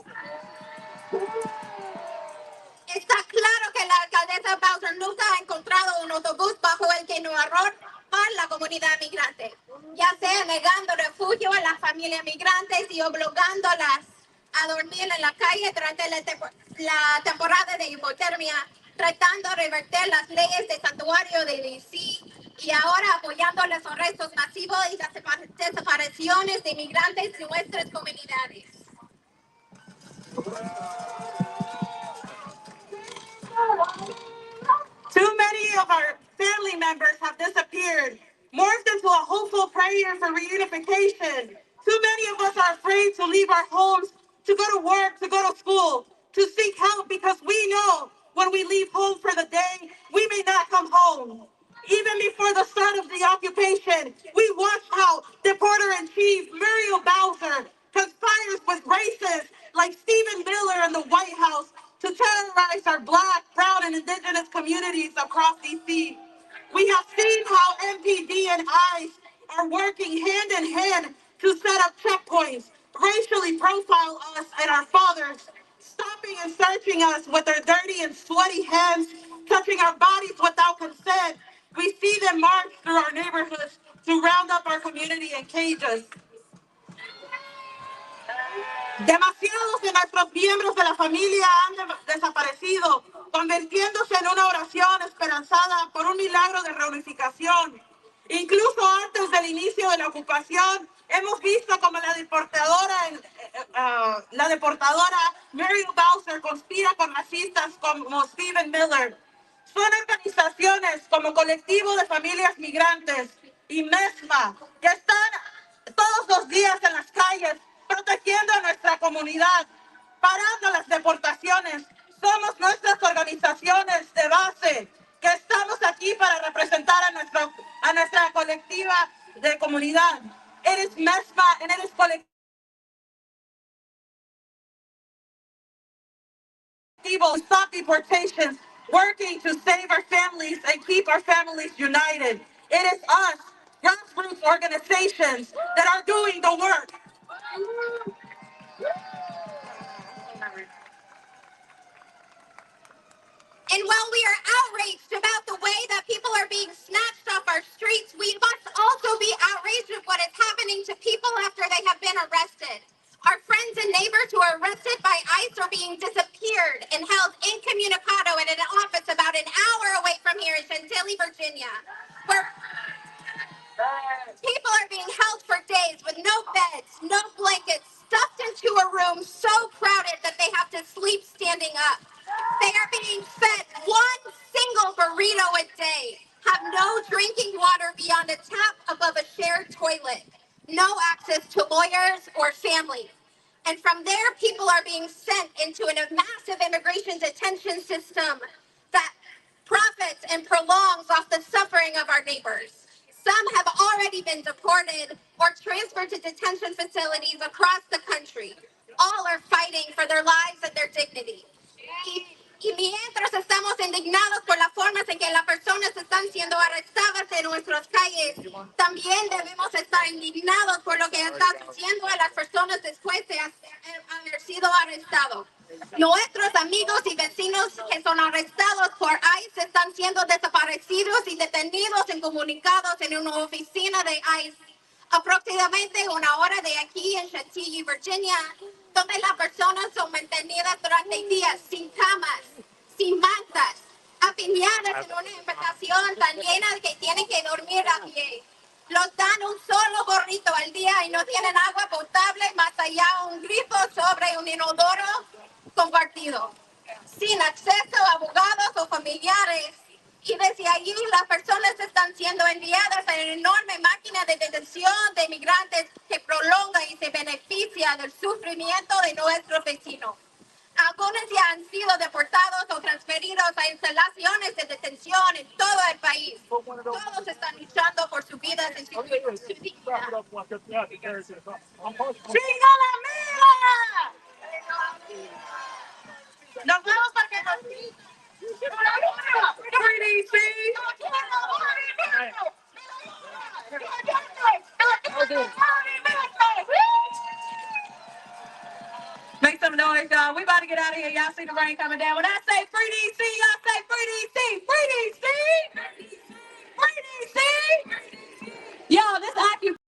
Está claro que la alcaldesa Bowser nunca ha encontrado un autobús bajo el que no arrojar la comunidad migrante, ya sea negando refugio a las familias migrantes y obligándolas a dormir en la calle durante la temporada de hipotermia, tratando de revertir las leyes de santuario de DC y ahora apoyando los arrestos masivos y las desapariciones de migrantes en nuestras comunidades. Too many of our family members have disappeared, morphed into a hopeful prayer for reunification. Too many of us are afraid to leave our homes, to go to work, to go to school, to seek help because we know when we leave home for the day, we may not come home. Even before the start of the occupation, we watched how Reporter-in-Chief Muriel Bowser conspires with racists like Stephen Miller in the White House to terrorize our Black, Brown, and Indigenous communities across DC. We have seen how MPD and ICE are working hand in hand to set up checkpoints, racially profile us and our fathers, stopping and searching us with their dirty and sweaty hands, touching our bodies without consent. We see them march through our neighborhoods to round up our community in cages. Demasiados de nuestros miembros de la familia han desaparecido, convirtiéndose en una oración esperanzada por un milagro de reunificación. Incluso antes del inicio de la ocupación, hemos visto como la deportadora Muriel Bowser conspira con racistas como Stephen Miller. Son organizaciones como Colectivo de Familias Migrantes y MESMA que están todos los días en las calles protegiendo a nuestra comunidad, parando las deportaciones. Somos nuestras organizaciones de base que estamos aquí para representar a nuestra colectiva de comunidad. It is MESMA and it is colectivo. Stop deportations, working to save our families and keep our families united. It is us, grassroots organizations, that are doing the work. And while we are outraged about the way that people are being snatched off our streets, we must also be outraged at what is happening to people after they have been arrested. Our friends and neighbors who are arrested by ICE are being disappeared and held incommunicado in an office about an hour away from here in Chantilly, Virginia, where people are being held for days with no beds, no blankets, stuffed into a room so crowded that they have to sleep standing up. They are being fed one single burrito a day, have no drinking water beyond a tap above a shared toilet, no access to lawyers or family. And from there, people are being sent into a massive immigration detention system that profits and prolongs off the suffering of our neighbors. Some have already been deported or transferred to detention facilities across the country. All are fighting for their lives and their dignity. Y mientras estamos indignados por las formas en que las personas están siendo arrestadas en nuestras calles, también debemos estar indignados por lo que está haciendo a las personas después de haber sido arrestados. Nuestros amigos y vecinos que son arrestados por ICE están siendo desaparecidos y detenidos incomunicados en una oficina de ICE aproximadamente una hora de aquí en Chantilly, Virginia, donde las personas son mantenidas durante días sin camas, sin mantas, apiñadas en una habitación tan llena que tienen que dormir a pie. Los dan un solo gorrito al día y no tienen agua potable, más allá un grifo sobre un inodoro compartido, sin acceso a abogados o familiares. Y desde allí las personas están siendo enviadas a una enorme máquina de detención de inmigrantes que prolonga y se beneficia del sufrimiento de nuestros vecinos. Algunos ya han sido deportados o transferidos a instalaciones de detención en todo el país. Todos están luchando por su vida y su dignidad. ¡Siga la mía! Nos vemos para que nos digan. Free DC. Make some noise, y'all. We about to get out of here. Y'all see the rain coming down. When I say free DC, y'all say free DC. Free DC. Free DC. Y'all, this occupation.